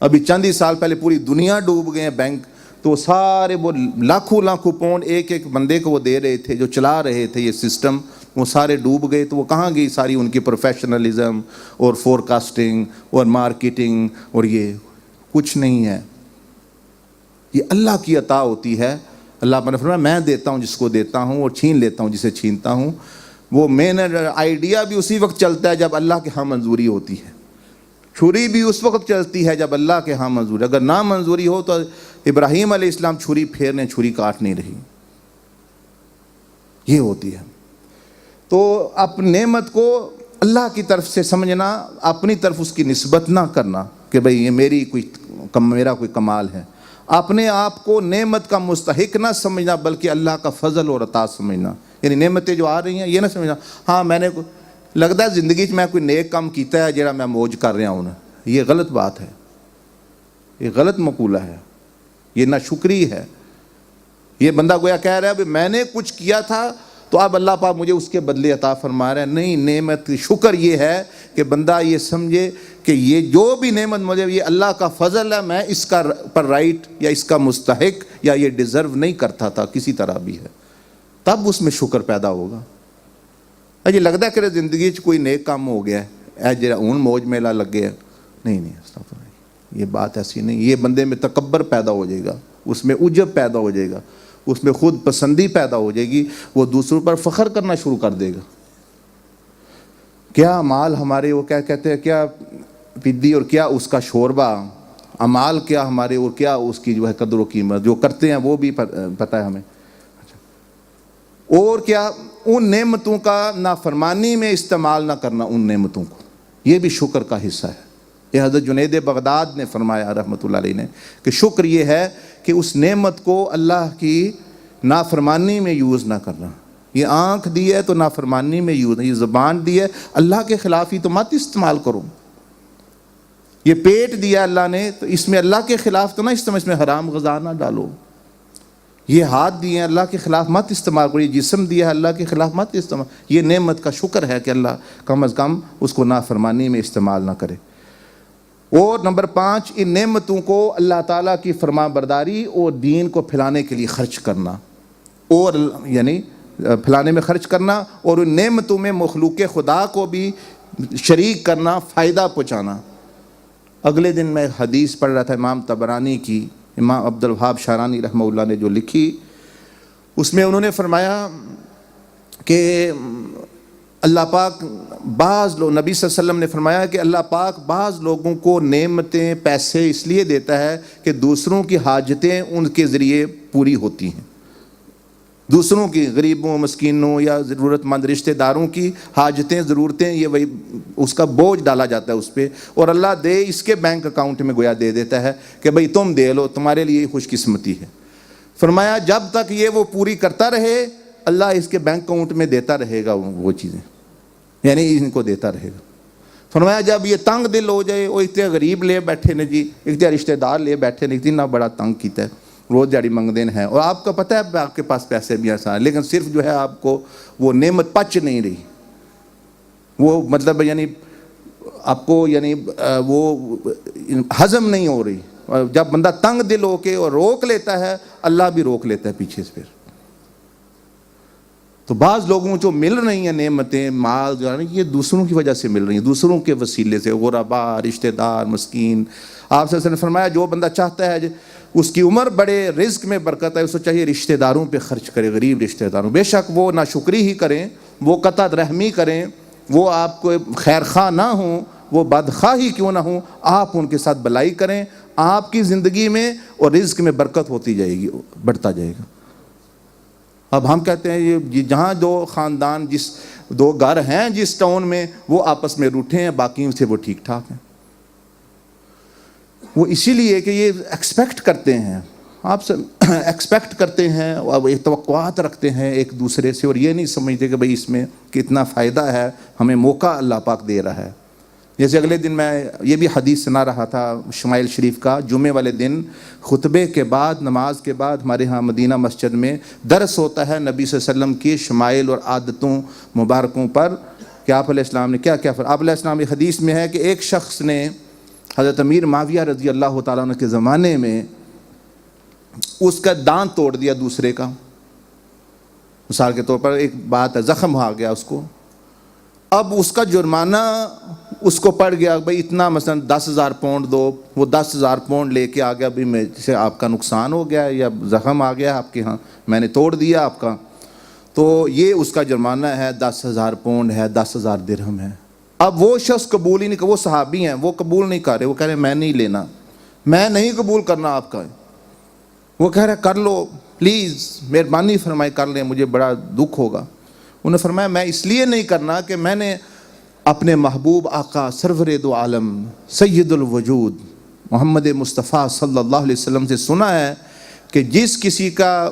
Speaker 1: ابھی چند ہی سال پہلے پوری دنیا ڈوب گئے ہیں بینک، تو سارے وہ لاکھوں لاکھوں پاؤنڈ ایک ایک بندے کو وہ دے رہے تھے جو چلا رہے تھے یہ سسٹم، وہ سارے ڈوب گئے۔ تو وہ کہاں گئی ساری ان کی پروفیشنلزم اور فور کاسٹنگ اور مارکیٹنگ، اور یہ کچھ نہیں ہے، یہ اللہ کی عطا ہوتی ہے۔ اللہ نے فرمایا میں دیتا ہوں جس کو دیتا ہوں اور چھین لیتا ہوں جسے چھینتا ہوں۔ وہ مین آئیڈیا بھی اسی وقت چلتا ہے جب اللہ کے ہاں منظوری ہوتی ہے، چھری بھی اس وقت چلتی ہے جب اللہ کے ہاں منظوری، اگر نہ منظوری ہو تو ابراہیم علیہ السلام چھری پھیرنے چھری کاٹ نہیں رہی، یہ ہوتی ہے۔ تو اپنی نعمت کو اللہ کی طرف سے سمجھنا، اپنی طرف اس کی نسبت نہ کرنا کہ بھئی یہ میرا کوئی کمال ہے، اپنے آپ کو نعمت کا مستحق نہ سمجھنا بلکہ اللہ کا فضل اور عطا سمجھنا، یعنی نعمتیں جو آ رہی ہیں یہ نہ سمجھنا ہاں میں نے لگتا ہے زندگی میں کوئی نیک کام کیتا ہے جڑا میں موج کر رہا ہوں، یہ غلط بات ہے، یہ غلط مقولہ ہے، یہ ناشکری ہے۔ یہ بندہ گویا کہہ رہا ہے کہ میں نے کچھ کیا تھا تو اب اللہ پاک مجھے اس کے بدلے عطا فرما رہا ہے، نہیں، نعمت شکر یہ ہے کہ بندہ یہ سمجھے کہ یہ جو بھی نعمت مجھے یہ اللہ کا فضل ہے، میں اس کا پر رائٹ یا اس کا مستحق یا یہ ڈیزرو نہیں کرتا تھا کسی طرح بھی ہے، تب اس میں شکر پیدا ہوگا۔ یہ لگتا ہے کہ زندگی کوئی نیک کام ہو گیا ہے جڑا ہوں موج میلہ لگ گیا، نہیں، یہ بات ایسی نہیں، یہ بندے میں تکبر پیدا ہو جائے گا، اس میں عجب پیدا ہو جائے گا، اس میں خود پسندی پیدا ہو جائے گی، وہ دوسروں پر فخر کرنا شروع کر دے گا۔ کیا مال ہمارے، وہ کیا کہتے ہیں، کیا پدی اور کیا اس کا شوربہ، امال کیا ہمارے اور کیا اس کی جو ہے قدر و قیمت، جو کرتے ہیں وہ بھی پتہ ہے ہمیں۔ اور کیا ان نعمتوں کا نافرمانی میں استعمال نہ کرنا، ان نعمتوں کو، یہ بھی شکر کا حصہ ہے۔ یہ حضرت جنید بغداد نے فرمایا رحمۃ اللہ علیہ نے کہ شکر یہ ہے کہ اس نعمت کو اللہ کی نافرمانی میں یوز نہ کرنا۔ یہ آنکھ دی ہے تو نافرمانی میں یوز، یہ زبان دی ہے اللہ کے خلاف ہی تو مت استعمال کرو۔ یہ پیٹ دیا اللہ نے تو اس میں اللہ کے خلاف تو نہ استعمال، اس میں حرام غذا نہ ڈالو۔ یہ ہاتھ دیے ہیں اللہ کے خلاف مت استعمال کرو، یہ جسم دیا ہے اللہ کے خلاف مت استعمال۔ یہ نعمت کا شکر ہے کہ اللہ کم از کم اس کو نافرمانی میں استعمال نہ کرے۔ اور نمبر 5، ان نعمتوں کو اللہ تعالیٰ کی فرما برداری اور دین کو پھیلانے کے لیے خرچ کرنا، اور یعنی پھیلانے میں خرچ کرنا، اور ان نعمتوں میں مخلوق خدا کو بھی شریک کرنا، فائدہ پہنچانا۔ اگلے دن میں حدیث پڑھ رہا تھا امام طبرانی کی، امام عبد الوہاب شارانی رحمہ اللہ نے جو لکھی، اس میں انہوں نے فرمایا کہ اللہ پاک بعض لوگ، نبی صلی اللہ علیہ وسلم نے فرمایا کہ اللہ پاک بعض لوگوں کو نعمتیں، پیسے اس لیے دیتا ہے کہ دوسروں کی حاجتیں ان کے ذریعے پوری ہوتی ہیں، دوسروں کی، غریبوں، مسکینوں یا ضرورت مند رشتہ داروں کی حاجتیں، ضرورتیں، یہ وہی اس کا بوجھ ڈالا جاتا ہے اس پہ، اور اللہ دے اس کے بینک اکاؤنٹ میں گویا دے دیتا ہے کہ بھئی تم دے لو، تمہارے لیے خوش قسمتی ہے۔ فرمایا جب تک یہ وہ پوری کرتا رہے اللہ اس کے بینک اکاؤنٹ میں دیتا رہے گا وہ چیزیں، یعنی ان کو دیتا رہے گا۔ فرمایا جب یہ تنگ دل ہو جائے، وہ اتنے غریب لے بیٹھے نے جی، اتنے رشتہ دار لے بیٹھے نے، اتنا بڑا تنگ کیتا ہے، روز دیہڑی منگتے ہیں، اور آپ کو پتہ ہے آپ کے پاس پیسے بھی آسان، لیکن صرف جو ہے آپ کو وہ نعمت پچ نہیں رہی، وہ مطلب یعنی آپ کو یعنی وہ ہضم نہیں ہو رہی۔ جب بندہ تنگ دل ہو کے اور روک لیتا ہے، اللہ بھی روک لیتا ہے پیچھے سے۔ پھر تو بعض لوگوں جو مل رہی ہیں نعمتیں، مال جو ہے یہ دوسروں کی وجہ سے مل رہی ہیں، دوسروں کے وسیلے سے، غربا، رشتہ دار، مسکین۔ آپ صلی اللہ علیہ وسلم نے فرمایا جو بندہ چاہتا ہے اس کی عمر بڑے، رزق میں برکت ہے، اس کو چاہیے رشتہ داروں پہ خرچ کرے، غریب رشتہ داروں، بے شک وہ ناشکری ہی کریں، وہ قطع رحمی کریں، وہ آپ کو خیر خواہ نہ ہوں، وہ بدخواہ ہی کیوں نہ ہوں، آپ ان کے ساتھ بھلائی کریں، آپ کی زندگی میں اور رزق میں برکت ہوتی جائے گی، بڑھتا جائے گا۔ اب ہم کہتے ہیں یہ جہاں دو خاندان، جس دو گھر ہیں جس ٹاؤن میں، وہ آپس میں روٹھے ہیں، باقیوں سے وہ ٹھیک ٹھاک ہیں، وہ اسی لیے کہ یہ ایکسپیکٹ کرتے ہیں، آپ سے ایکسپیکٹ کرتے ہیں اور توقعات رکھتے ہیں ایک دوسرے سے، اور یہ نہیں سمجھتے کہ بھئی اس میں کتنا فائدہ ہے، ہمیں موقع اللہ پاک دے رہا ہے۔ جیسے اگلے دن میں یہ بھی حدیث سنا رہا تھا شمائل شریف کا، جمعے والے دن خطبے کے بعد، نماز کے بعد ہمارے ہاں مدینہ مسجد میں درس ہوتا ہے نبی صلی اللہ علیہ وسلم کی شمائل اور عادتوں مبارکوں پر کہ آپ علیہ السلام نے کیا کیا آپ علیہ السلام کی حدیث میں ہے کہ ایک شخص نے حضرت امیر معاویہ رضی اللہ تعالیٰ عنہ کے زمانے میں اس کا دانت توڑ دیا دوسرے کا، مثال کے طور پر ایک بات ہے، زخم آ گیا اس کو، اب اس کا جرمانہ اس کو پڑ گیا بھئی اتنا، مثلا 10,000 پاؤنڈ دو، وہ 10,000 پاؤنڈ لے کے آ گیا، بھئی میں سے آپ کا نقصان ہو گیا یا زخم آ گیا آپ کے ہاں، میں نے توڑ دیا آپ کا، تو یہ اس کا جرمانہ ہے 10,000 پاؤنڈ ہے، 10,000 درہم ہے۔ اب وہ شخص قبول ہی نہیں کر، وہ صحابی ہیں، وہ قبول نہیں کر رہے، وہ کہہ رہے ہیں میں نہیں لینا، میں نہیں قبول کرنا آپ کا۔ وہ کہہ رہے کر لو پلیز، مہربانی فرمائے کر لیں، مجھے بڑا دکھ ہوگا۔ انہوں نے فرمایا میں اس لیے نہیں کرنا کہ میں نے اپنے محبوب آقا سرور دو عالم سید الوجود محمد مصطفیٰ صلی اللہ علیہ وسلم سے سنا ہے کہ جس کسی کا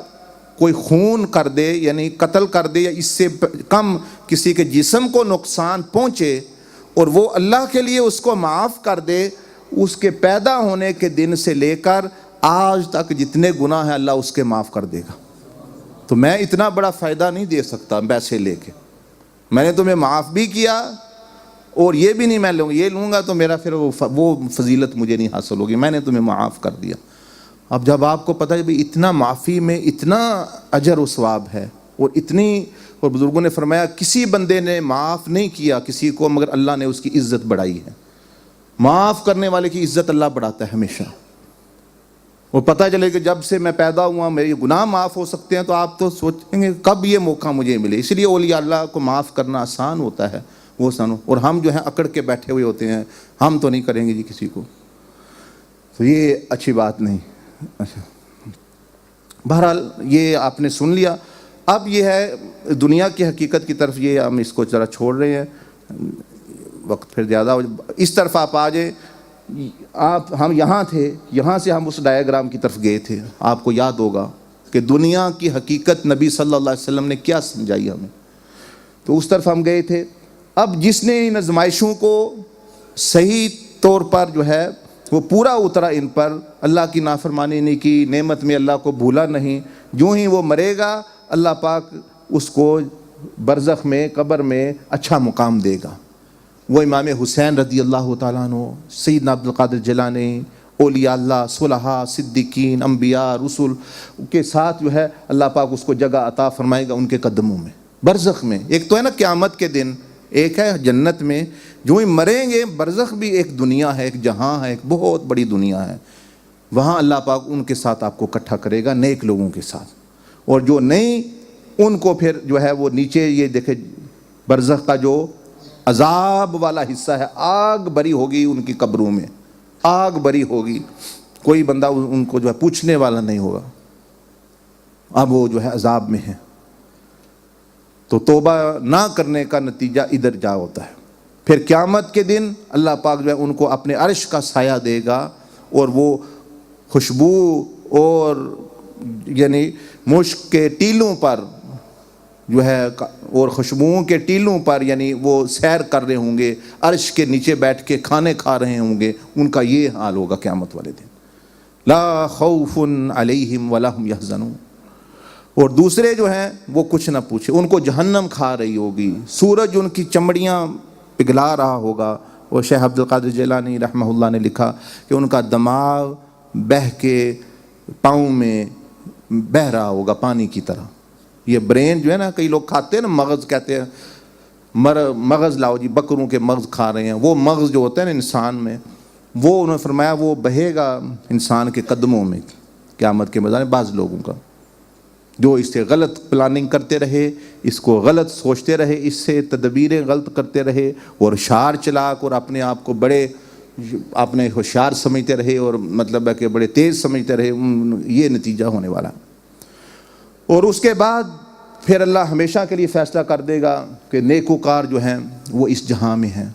Speaker 1: کوئی خون کر دے، یعنی قتل کر دے، یا اس سے کم کسی کے جسم کو نقصان پہنچے اور وہ اللہ کے لیے اس کو معاف کر دے، اس کے پیدا ہونے کے دن سے لے کر آج تک جتنے گناہ ہیں اللہ اس کے معاف کر دے گا۔ تو میں اتنا بڑا فائدہ نہیں دے سکتا پیسے لے کے، میں نے تمہیں معاف بھی کیا اور یہ بھی نہیں میں لوں گا، یہ لوں گا تو میرا پھر وہ فضیلت مجھے نہیں حاصل ہوگی، میں نے تمہیں معاف کر دیا۔ اب جب آپ کو پتہ ہے کہ اتنا معافی میں اتنا اجر و ثواب ہے اور اتنی، اور بزرگوں نے فرمایا کسی بندے نے معاف نہیں کیا کسی کو مگر اللہ نے اس کی عزت بڑھائی ہے۔ معاف کرنے والے کی عزت اللہ بڑھاتا ہے ہمیشہ۔ وہ پتہ چلے کہ جب سے میں پیدا ہوا میرے گناہ معاف ہو سکتے ہیں، تو آپ تو سوچیں گے کب یہ موقع مجھے ملے۔ اس لیے اولیاء اللہ کو معاف کرنا آسان ہوتا ہے، وہ سنو، اور ہم جو ہیں اکڑ کے بیٹھے ہوئے ہوتے ہیں، ہم تو نہیں کریں گے جی کسی کو، تو یہ اچھی بات نہیں۔ اچھا، بہرحال یہ آپ نے سن لیا۔ اب یہ ہے دنیا کی حقیقت کی طرف، یہ ہم اس کو ذرا چھوڑ رہے ہیں، وقت پھر زیادہ ہو، اس طرف آپ آ جائیں۔ ہم یہاں تھے، یہاں سے ہم اس ڈائیگرام کی طرف گئے تھے، آپ کو یاد ہوگا کہ دنیا کی حقیقت نبی صلی اللہ علیہ وسلم نے کیا سمجھائی ہمیں، تو اس طرف ہم گئے تھے۔ اب جس نے ان آزمائشوں کو صحیح طور پر جو ہے وہ پورا اترا ان پر، اللہ کی نافرمانی نہیں کی، نعمت میں اللہ کو بھولا نہیں، جو ہی وہ مرے گا اللہ پاک اس کو برزخ میں، قبر میں اچھا مقام دے گا۔ وہ امام حسین رضی اللہ تعالیٰ عنہ، سیدنا عبد القادر جیلانی، اولیاء اللہ، صلحاء، صدیقین، انبیاء، رسول کے ساتھ جو ہے اللہ پاک اس کو جگہ عطا فرمائے گا ان کے قدموں میں، برزخ میں۔ ایک تو ہے نا قیامت کے دن، ایک ہے جنت میں، جو ہی مریں گے، برزخ بھی ایک دنیا ہے، ایک جہاں ہے، ایک بہت بڑی دنیا ہے، وہاں اللہ پاک ان کے ساتھ آپ کو اکٹھا کرے گا، نیک لوگوں کے ساتھ، اور جو نہیں ان کو پھر جو ہے وہ نیچے، یہ دیکھے برزخ کا جو عذاب والا حصہ ہے، آگ بری ہوگی ان کی قبروں میں، آگ بری ہوگی، کوئی بندہ ان کو جو ہے پوچھنے والا نہیں ہوگا، اب وہ جو ہے عذاب میں ہے۔ تو توبہ نہ کرنے کا نتیجہ ادھر جا ہوتا ہے۔ پھر قیامت کے دن اللہ پاک جو ہے ان کو اپنے عرش کا سایہ دے گا، اور وہ خوشبو اور یعنی مشک کے ٹیلوں پر جو ہے، اور خوشبوؤں کے ٹیلوں پر، یعنی وہ سیر کر رہے ہوں گے، عرش کے نیچے بیٹھ کے کھانے کھا رہے ہوں گے، ان کا یہ حال ہوگا قیامت والے دن، لا خوف علیہم ولا هم یحزنون۔ اور دوسرے جو ہیں وہ کچھ نہ پوچھے، ان کو جہنم کھا رہی ہوگی، سورج ان کی چمڑیاں پگھلا رہا ہوگا۔ اور شیخ عبد القادر جیلانی رحمہ اللہ نے لکھا کہ ان کا دماغ بہہ کے پاؤں میں بہہ رہا ہوگا پانی کی طرح۔ یہ برین جو ہے نا، کئی لوگ کھاتے ہیں نا مغز، کہتے ہیں مغز لاؤ جی، بکروں کے مغز کھا رہے ہیں، وہ مغز جو ہوتا ہے نا انسان میں، وہ انہوں نے فرمایا وہ بہے گا انسان کے قدموں میں قیامت کے میدان میں۔ بعض لوگوں کا جو اس سے غلط پلاننگ کرتے رہے، اس کو غلط سوچتے رہے، اس سے تدبیریں غلط کرتے رہے، اور ہوشیار چلاک اور اپنے آپ کو بڑے اپنے ہوشیار سمجھتے رہے، اور مطلب ہے کہ بڑے تیز سمجھتے رہے، یہ نتیجہ ہونے والا۔ اور اس کے بعد پھر اللہ ہمیشہ کے لیے فیصلہ کر دے گا کہ نیکوکار جو ہیں وہ اس جہاں میں ہیں،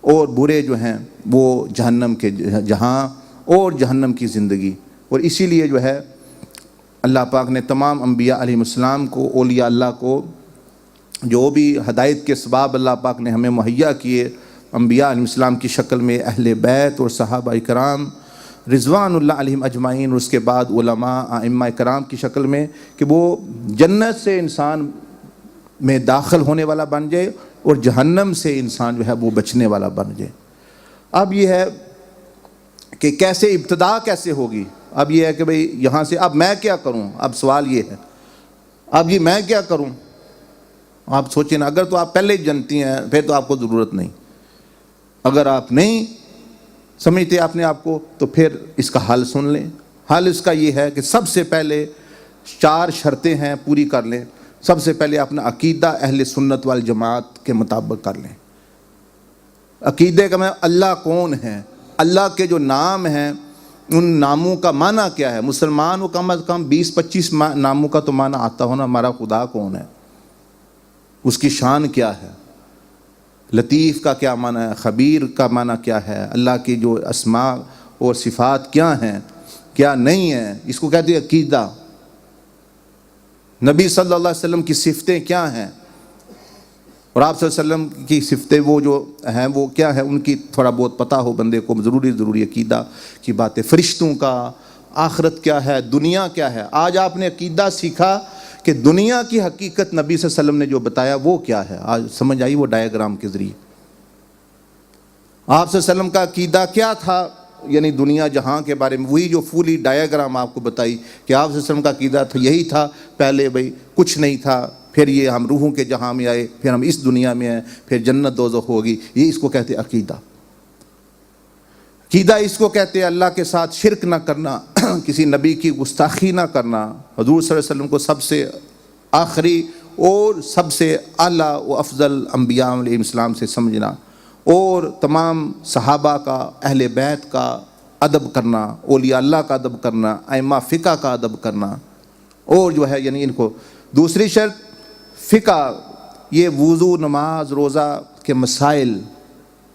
Speaker 1: اور برے جو ہیں وہ جہنم کے جہاں اور جہنم کی زندگی۔ اور اسی لیے جو ہے اللہ پاک نے تمام انبیاء علیہ السلام کو، اولیاء اللہ کو، جو بھی ہدایت کے اسباب اللہ پاک نے ہمیں مہیا کیے، انبیاء علیہ السلام کی شکل میں اہل بیت اور صحابہ کرام رضوان اللہ علیہم اجمعین، اور اس کے بعد علماء ائمہ کرام کی شکل میں، کہ وہ جنت سے انسان میں داخل ہونے والا بن جائے اور جہنم سے انسان جو ہے وہ بچنے والا بن جائے۔ اب یہ ہے کہ کیسے ابتدا کیسے ہوگی۔ اب یہ ہے کہ بھئی یہاں سے اب میں کیا کروں، اب سوال یہ ہے، اب یہ میں کیا کروں۔ آپ سوچیں نا، اگر تو آپ پہلے ہی جانتی ہیں پھر تو آپ کو ضرورت نہیں، اگر آپ نہیں سمجھتے اپنے آپ کو تو پھر اس کا حل سن لیں۔ حل اس کا یہ ہے کہ سب سے پہلے 4 شرطیں ہیں، پوری کر لیں۔ سب سے پہلے اپنا عقیدہ اہل سنت والجماعت کے مطابق کر لیں. عقیدے کا میں اللہ کون ہے, اللہ کے جو نام ہیں ان ناموں کا معنی کیا ہے. مسلمان کو کم از کم 20-25 ناموں کا تو معنی آتا ہونا. ہمارا خدا کون ہے, اس کی شان کیا ہے, لطیف کا کیا معنی ہے, خبیر کا معنی کیا ہے, اللہ کی جو اسماء اور صفات کیا ہیں کیا نہیں ہیں, اس کو کہتے ہیں عقیدہ. نبی صلی اللہ علیہ وسلم کی صفتیں کیا ہیں اور آپ صلی اللہ علیہ وسلم کی صفتیں وہ جو ہیں وہ کیا ہے, ان کی تھوڑا بہت پتہ ہو بندے کو, ضروری عقیدہ کی باتیں. فرشتوں کا, آخرت کیا ہے, دنیا کیا ہے. آج آپ نے عقیدہ سیکھا کہ دنیا کی حقیقت نبی صلی اللہ علیہ وسلم نے جو بتایا وہ کیا ہے. آج سمجھ آئی وہ ڈائیگرام کے ذریعے. آپ صلی اللہ علیہ وسلم کا عقیدہ کیا تھا, یعنی دنیا جہاں کے بارے میں, وہی جو فولی ڈائیگرام آپ کو بتائی کہ آپ صلی اللہ علیہ وسلم کا عقیدہ تھا یہی تھا. پہلے بھائی کچھ نہیں تھا, پھر یہ ہم روحوں کے جہاں میں آئے, پھر ہم اس دنیا میں آئے, پھر جنت دوزخ ہوگی. یہ اس کو کہتے ہیں عقیدہ. عقیدہ اس کو کہتے ہیں اللہ کے ساتھ شرک نہ کرنا, کسی نبی کی گستاخی نہ کرنا, حضور صلی اللہ علیہ وسلم کو سب سے آخری اور سب سے اعلیٰ و افضل انبیاء علیہ السلام سے سمجھنا, اور تمام صحابہ کا, اہل بیت کا ادب کرنا, اولیاء اللہ کا ادب کرنا, ائمہ فقہ کا ادب کرنا. اور جو ہے یعنی ان کو دوسری شرط فقہ, یہ وضو, نماز, روزہ کے مسائل,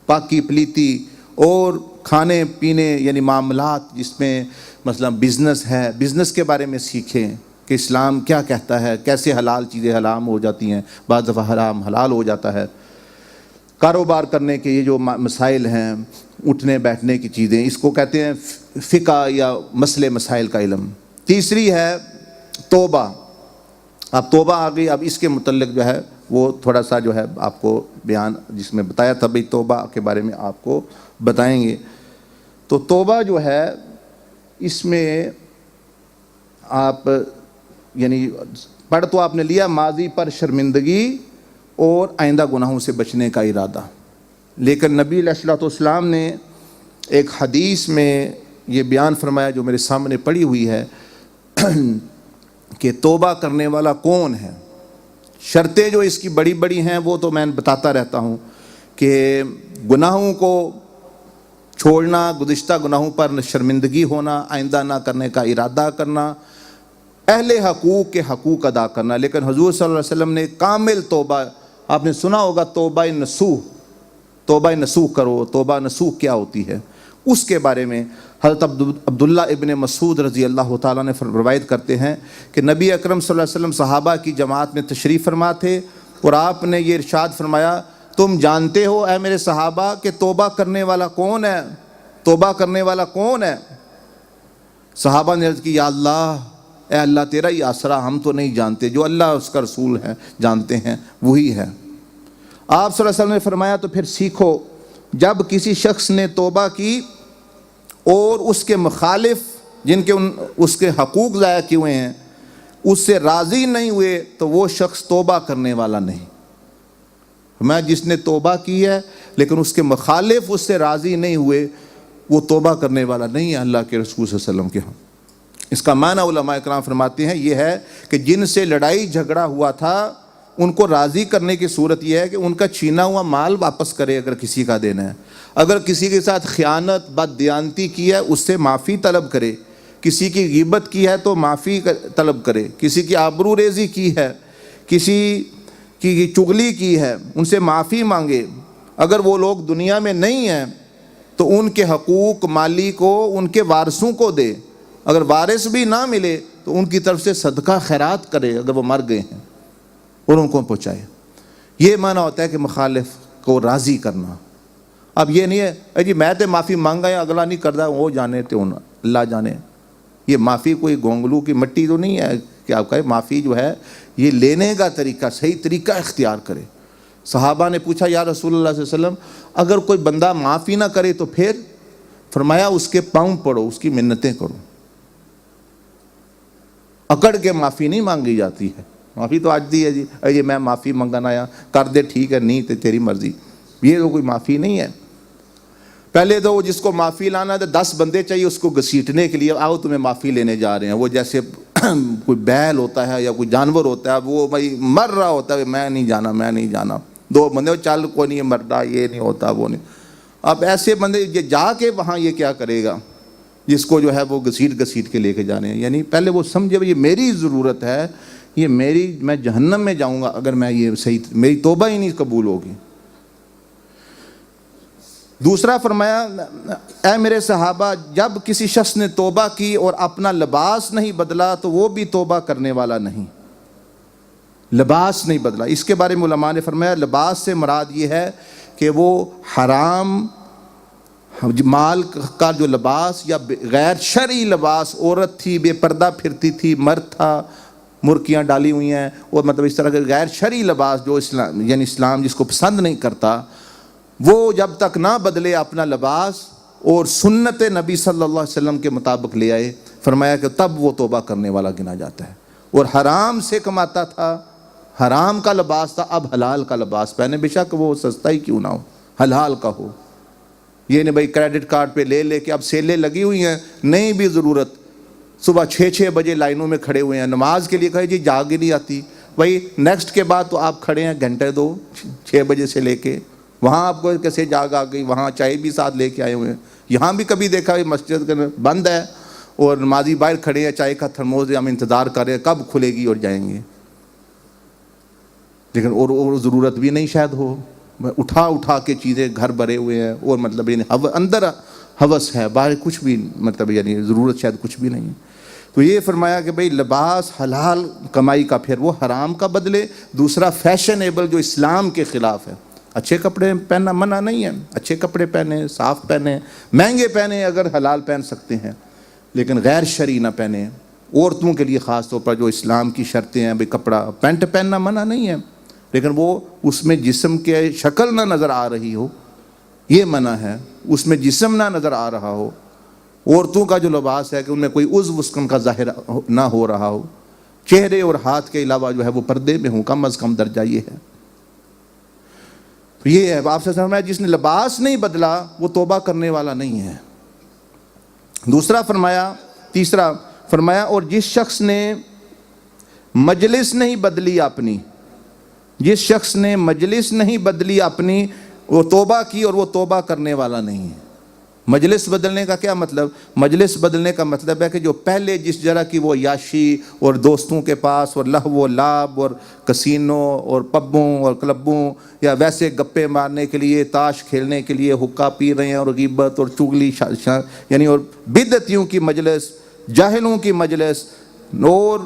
Speaker 1: پاکی پلیتی اور کھانے پینے یعنی معاملات جس میں مثلا بزنس ہے, بزنس کے بارے میں سیکھیں کہ اسلام کیا کہتا ہے, کیسے حلال چیزیں حرام ہو جاتی ہیں, بعض دفعہ حرام حلال ہو جاتا ہے. کاروبار کرنے کے یہ جو مسائل ہیں, اٹھنے بیٹھنے کی چیزیں, اس کو کہتے ہیں فقہ یا مسئلے مسائل کا علم. تیسری ہے توبہ. اب توبہ آ گئی, اب اس کے متعلق جو ہے وہ تھوڑا سا جو ہے آپ کو بیان جس میں بتایا تھا بھئی توبہ کے بارے میں آپ کو بتائیں گے. تو توبہ جو ہے اس میں آپ یعنی پڑھ تو آپ نے لیا ماضی پر شرمندگی اور آئندہ گناہوں سے بچنے کا ارادہ, لیکن نبی علیہ الصلوۃ والسلام نے ایک حدیث میں یہ بیان فرمایا جو میرے سامنے پڑی ہوئی ہے کہ توبہ کرنے والا کون ہے. شرطیں جو اس کی بڑی بڑی ہیں وہ تو میں بتاتا رہتا ہوں کہ گناہوں کو چھوڑنا, گزشتہ گناہوں پر شرمندگی ہونا, آئندہ نہ کرنے کا ارادہ کرنا, اہل حقوق کے حقوق ادا کرنا. لیکن حضور صلی اللہ علیہ وسلم نے کامل توبہ, آپ نے سنا ہوگا توبہ نصوح, توبہ نصوح کرو. توبہ نصوح کیا ہوتی ہے اس کے بارے میں حضرت عبداللہ ابن مسعود رضی اللہ تعالیٰ نے روایت کرتے ہیں کہ نبی اکرم صلی اللہ علیہ وسلم صحابہ کی جماعت میں تشریف فرما تھے اور آپ نے یہ ارشاد فرمایا, تم جانتے ہو اے میرے صحابہ کہ توبہ کرنے والا کون ہے, توبہ کرنے والا کون ہے. صحابہ نے عرض کی یا اللہ, اے اللہ تیرا ہی آسرا, ہم تو نہیں جانتے, جو اللہ اس کا رسول ہے جانتے ہیں وہی ہے. آپ صلی اللہ علیہ وسلم نے فرمایا تو پھر سیکھو, جب کسی شخص نے توبہ کی اور اس کے مخالف جن کے اس کے حقوق ضائع کیے ہوئے ہیں اس سے راضی نہیں ہوئے تو وہ شخص توبہ کرنے والا نہیں. میں جس نے توبہ کی ہے لیکن اس کے مخالف اس سے راضی نہیں ہوئے وہ توبہ کرنے والا نہیں ہے اللہ کے رسول صلی اللہ علیہ وسلم کے ہاں. اس کا معنی علماء کرام فرماتے ہیں یہ ہے کہ جن سے لڑائی جھگڑا ہوا تھا ان کو راضی کرنے کی صورت یہ ہے کہ ان کا چھینا ہوا مال واپس کرے اگر کسی کا دینا ہے, اگر کسی کے ساتھ خیانت بددیانتی کی ہے اس سے معافی طلب کرے, کسی کی غیبت کی ہے تو معافی طلب کرے, کسی کی آبرو ریزی کی ہے, کسی کی چغلی کی ہے ان سے معافی مانگے. اگر وہ لوگ دنیا میں نہیں ہیں تو ان کے حقوق مالی کو ان کے وارثوں کو دے, اگر وارث بھی نہ ملے تو ان کی طرف سے صدقہ خیرات کرے اگر وہ مر گئے ہیں اور ان کو پہنچائے. یہ معنی ہوتا ہے کہ مخالف کو راضی کرنا. اب یہ نہیں ہے جی میں تو معافی مانگا یا اگلا نہیں کرتا, وہ جانے تو اللہ جانے. یہ معافی کوئی گونگلو کی مٹی تو نہیں ہے کہ آپ کہے معافی جو ہے یہ لینے کا طریقہ, صحیح طریقہ اختیار کرے. صحابہ نے پوچھا یا رسول اللہ صلی اللہ علیہ وسلم اگر کوئی بندہ معافی نہ کرے تو پھر؟ فرمایا اس کے پاؤں پڑو, اس کی منتیں کرو. اکڑ کے معافی نہیں مانگی جاتی ہے. معافی تو آج دی ہے جی, یہ میں معافی منگانا یا کر دے ٹھیک ہے, نہیں تو تیری مرضی, یہ تو کوئی معافی نہیں ہے. پہلے تو وہ جس کو معافی لانا ہے 10 بندے چاہیے اس کو گھسیٹنے کے لیے, آؤ تمہیں معافی لینے جا رہے ہیں. وہ جیسے کوئی بیل ہوتا ہے یا کوئی جانور ہوتا ہے, وہ بھائی مر رہا ہوتا ہے, میں نہیں جانا میں نہیں جانا, دو بندے چل کوئی نہیں مرتا, یہ نہیں ہوتا وہ نہیں. اب ایسے بندے یہ جا کے وہاں یہ کیا کرے گا جس کو جو ہے وہ گھسیٹ کے لے کے جانے ہیں. یعنی پہلے وہ سمجھے یہ میری ضرورت ہے, یہ میں جہنم میں جاؤں گا اگر میں یہ صحیح, میری توبہ ہی نہیں قبول ہوگی. دوسرا فرمایا اے میرے صحابہ, جب کسی شخص نے توبہ کی اور اپنا لباس نہیں بدلا تو وہ بھی توبہ کرنے والا نہیں. لباس نہیں بدلا, اس کے بارے میں علماء نے فرمایا لباس سے مراد یہ ہے کہ وہ حرام مال کا جو لباس یا غیر شرعی لباس, عورت تھی بے پردہ پھرتی تھی, مرد تھا مرکیاں ڈالی ہوئی ہیں, اور مطلب اس طرح کے غیر شرعی لباس جو اسلام یعنی اسلام جس کو پسند نہیں کرتا, وہ جب تک نہ بدلے اپنا لباس اور سنت نبی صلی اللہ علیہ وسلم کے مطابق لے آئے, فرمایا کہ تب وہ توبہ کرنے والا گنا جاتا ہے. اور حرام سے کماتا تھا, حرام کا لباس تھا, اب حلال کا لباس پہنے, بے شک وہ سستا ہی کیوں نہ ہو, حلال کا ہو. یہ نہیں بھائی کریڈٹ کارڈ پہ لے کے, اب سیلیں لگی ہوئی ہیں, نہیں بھی ضرورت, صبح 6 بجے لائنوں میں کھڑے ہوئے ہیں نماز کے لیے, کہے جی جاگ ہی نہیں آتی, بھائی نیکسٹ کے بعد تو آپ کھڑے ہیں گھنٹے 2 6 بجے سے لے کے, وہاں آپ کو کیسے جاگ آ گئی, وہاں چائے بھی ساتھ لے کے آئے ہوئے ہیں. یہاں بھی کبھی دیکھا مسجد بند ہے اور نمازی باہر کھڑے ہیں, چائے کا تھرموز ہم انتظار کر رہے ہیں کب کھلے گی اور جائیں گے, لیکن اور ضرورت بھی نہیں شاید ہو, اٹھا کے چیزیں گھر بھرے ہوئے ہیں, اور مطلب یعنی اندر ہوس ہے, باہر کچھ بھی مطلب یعنی ضرورت شاید کچھ بھی نہیں ہے. تو یہ فرمایا کہ بھئی لباس حلال کمائی کا پھر وہ حرام کا بدلے. دوسرا فیشنیبل جو اسلام کے خلاف ہے, اچھے کپڑے پہننا منع نہیں ہے, اچھے کپڑے پہنے, صاف پہنے, مہنگے پہنے اگر حلال پہن سکتے ہیں, لیکن غیر شرعی نہ پہنے. عورتوں کے لیے خاص طور پر جو اسلام کی شرطیں ہیں, بھئی کپڑا پینٹ پہننا منع نہیں ہے, لیکن وہ اس میں جسم کے شکل نہ نظر آ رہی ہو, یہ منع ہے. اس میں جسم نہ نظر آ رہا ہو. عورتوں کا جو لباس ہے کہ ان میں کوئی عضو ان کا ظاہر نہ ہو رہا ہو, چہرے اور ہاتھ کے علاوہ جو ہے وہ پردے میں ہوں, کم از کم درجہ یہ ہے. تو یہ ہے آپ سے فرمایا جس نے لباس نہیں بدلا وہ توبہ کرنے والا نہیں ہے. دوسرا فرمایا, تیسرا فرمایا اور جس شخص نے مجلس نہیں بدلی اپنی, جس شخص نے مجلس نہیں بدلی اپنی, وہ توبہ کی اور وہ توبہ کرنے والا نہیں ہے. مجلس بدلنے کا کیا مطلب؟ مجلس بدلنے کا مطلب ہے کہ جو پہلے جس جگہ کی وہ عیاشی اور دوستوں کے پاس اور لہو و لعب اور کسینوں اور پبوں اور کلبوں یا ویسے گپے مارنے کے لیے, تاش کھیلنے کے لیے حقہ پی رہے ہیں, اور غیبت اور چغلی یعنی اور بدعتیوں کی مجلس, جاہلوں کی مجلس اور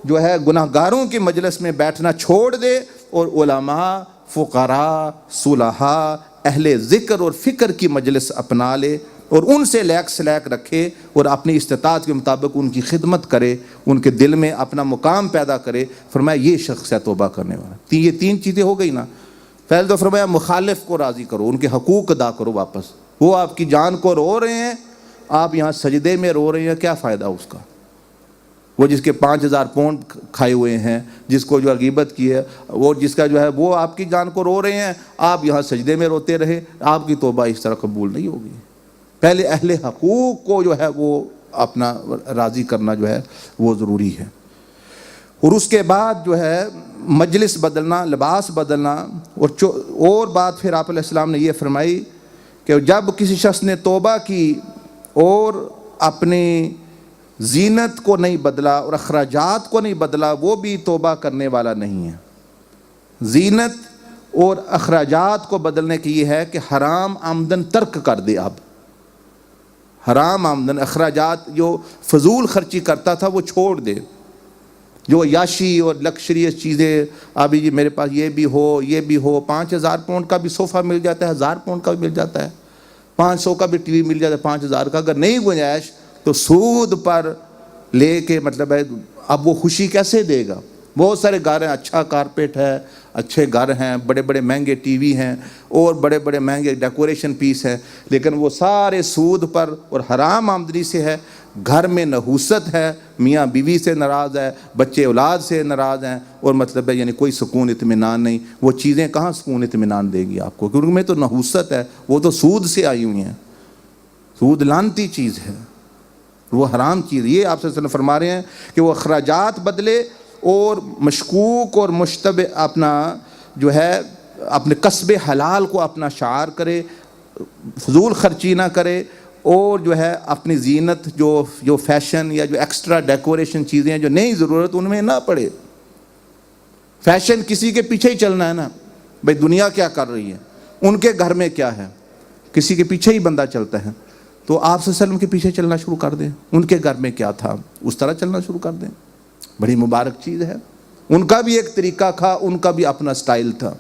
Speaker 1: جو ہے گناہ گاروں کی مجلس میں بیٹھنا چھوڑ دے, اور علماء, فقراء, صلحاء, اہل ذکر اور فکر کی مجلس اپنا لے, اور ان سے لیک سلیک رکھے, اور اپنی استطاعت کے مطابق ان کی خدمت کرے, ان کے دل میں اپنا مقام پیدا کرے. فرمایا یہ شخص ہے توبہ کرنے والا. یہ 3 چیزیں ہو گئی نا. پہلے تو فرمایا مخالف کو راضی کرو, ان کے حقوق ادا کرو واپس. وہ آپ کی جان کو رو رہے ہیں, آپ یہاں سجدے میں رو رہے ہیں, کیا فائدہ اس کا؟ وہ جس کے 5000 پاؤنڈ کھائے ہوئے ہیں, جس کو جو غیبت کی ہے, وہ جس کا جو ہے وہ آپ کی جان کو رو رہے ہیں, آپ یہاں سجدے میں روتے رہے, آپ کی توبہ اس طرح قبول نہیں ہوگی. پہلے اہل حقوق کو جو ہے وہ اپنا راضی کرنا جو ہے وہ ضروری ہے. اور اس کے بعد جو ہے مجلس بدلنا, لباس بدلنا. اور بات پھر آپ علیہ السلام نے یہ فرمائی کہ جب کسی شخص نے توبہ کی اور اپنی زینت کو نہیں بدلا اور اخراجات کو نہیں بدلا, وہ بھی توبہ کرنے والا نہیں ہے. زینت اور اخراجات کو بدلنے کی یہ ہے کہ حرام آمدن ترک کر دے. اب حرام آمدن, اخراجات جو فضول خرچی کرتا تھا وہ چھوڑ دے. جو یاشی اور لکشریس چیزیں, ابھی جی میرے پاس یہ بھی ہو, یہ بھی ہو, 5000 پاؤنڈ کا بھی صوفہ مل جاتا ہے, 1000 پاؤنڈ کا بھی مل جاتا ہے, 500 کا بھی ٹی وی مل جاتا ہے, 5000 کا. اگر نہیں گنجائش تو سود پر لے کے مطلب ہے اب وہ خوشی کیسے دے گا؟ بہت سارے گھر ہیں, اچھا کارپیٹ ہے, اچھے گھر ہیں, بڑے بڑے مہنگے ٹی وی ہیں اور بڑے بڑے مہنگے ڈیکوریشن پیس ہیں, لیکن وہ سارے سود پر اور حرام آمدنی سے ہے. گھر میں نحوست ہے, میاں بیوی سے ناراض ہے, بچے اولاد سے ناراض ہیں, اور مطلب ہے یعنی کوئی سکون اطمینان نہیں. وہ چیزیں کہاں سکون اطمینان دے گی آپ کو؟ کیونکہ میں تو نحوست ہے, وہ تو سود سے آئی ہوئی ہیں. سود لعنتی چیز ہے. وہ حرام چیز. یہ آپ صلی اللہ علیہ وسلم فرما رہے ہیں کہ وہ اخراجات بدلے اور مشکوک اور مشتبہ اپنا جو ہے اپنے کسب حلال کو اپنا شعار کرے, فضول خرچی نہ کرے, اور جو ہے اپنی زینت جو فیشن یا جو ایکسٹرا ڈیکوریشن چیزیں جو نہیں ضرورت ان میں نہ پڑے. فیشن کسی کے پیچھے ہی چلنا ہے نا بھائی, دنیا کیا کر رہی ہے, ان کے گھر میں کیا ہے, کسی کے پیچھے ہی بندہ چلتا ہے. تو آپ صلی اللہ علیہ وسلم کے پیچھے چلنا شروع کر دیں, ان کے گھر میں کیا تھا اس طرح چلنا شروع کر دیں. بڑی مبارک چیز ہے. ان کا بھی ایک طریقہ تھا, ان کا بھی اپنا سٹائل تھا.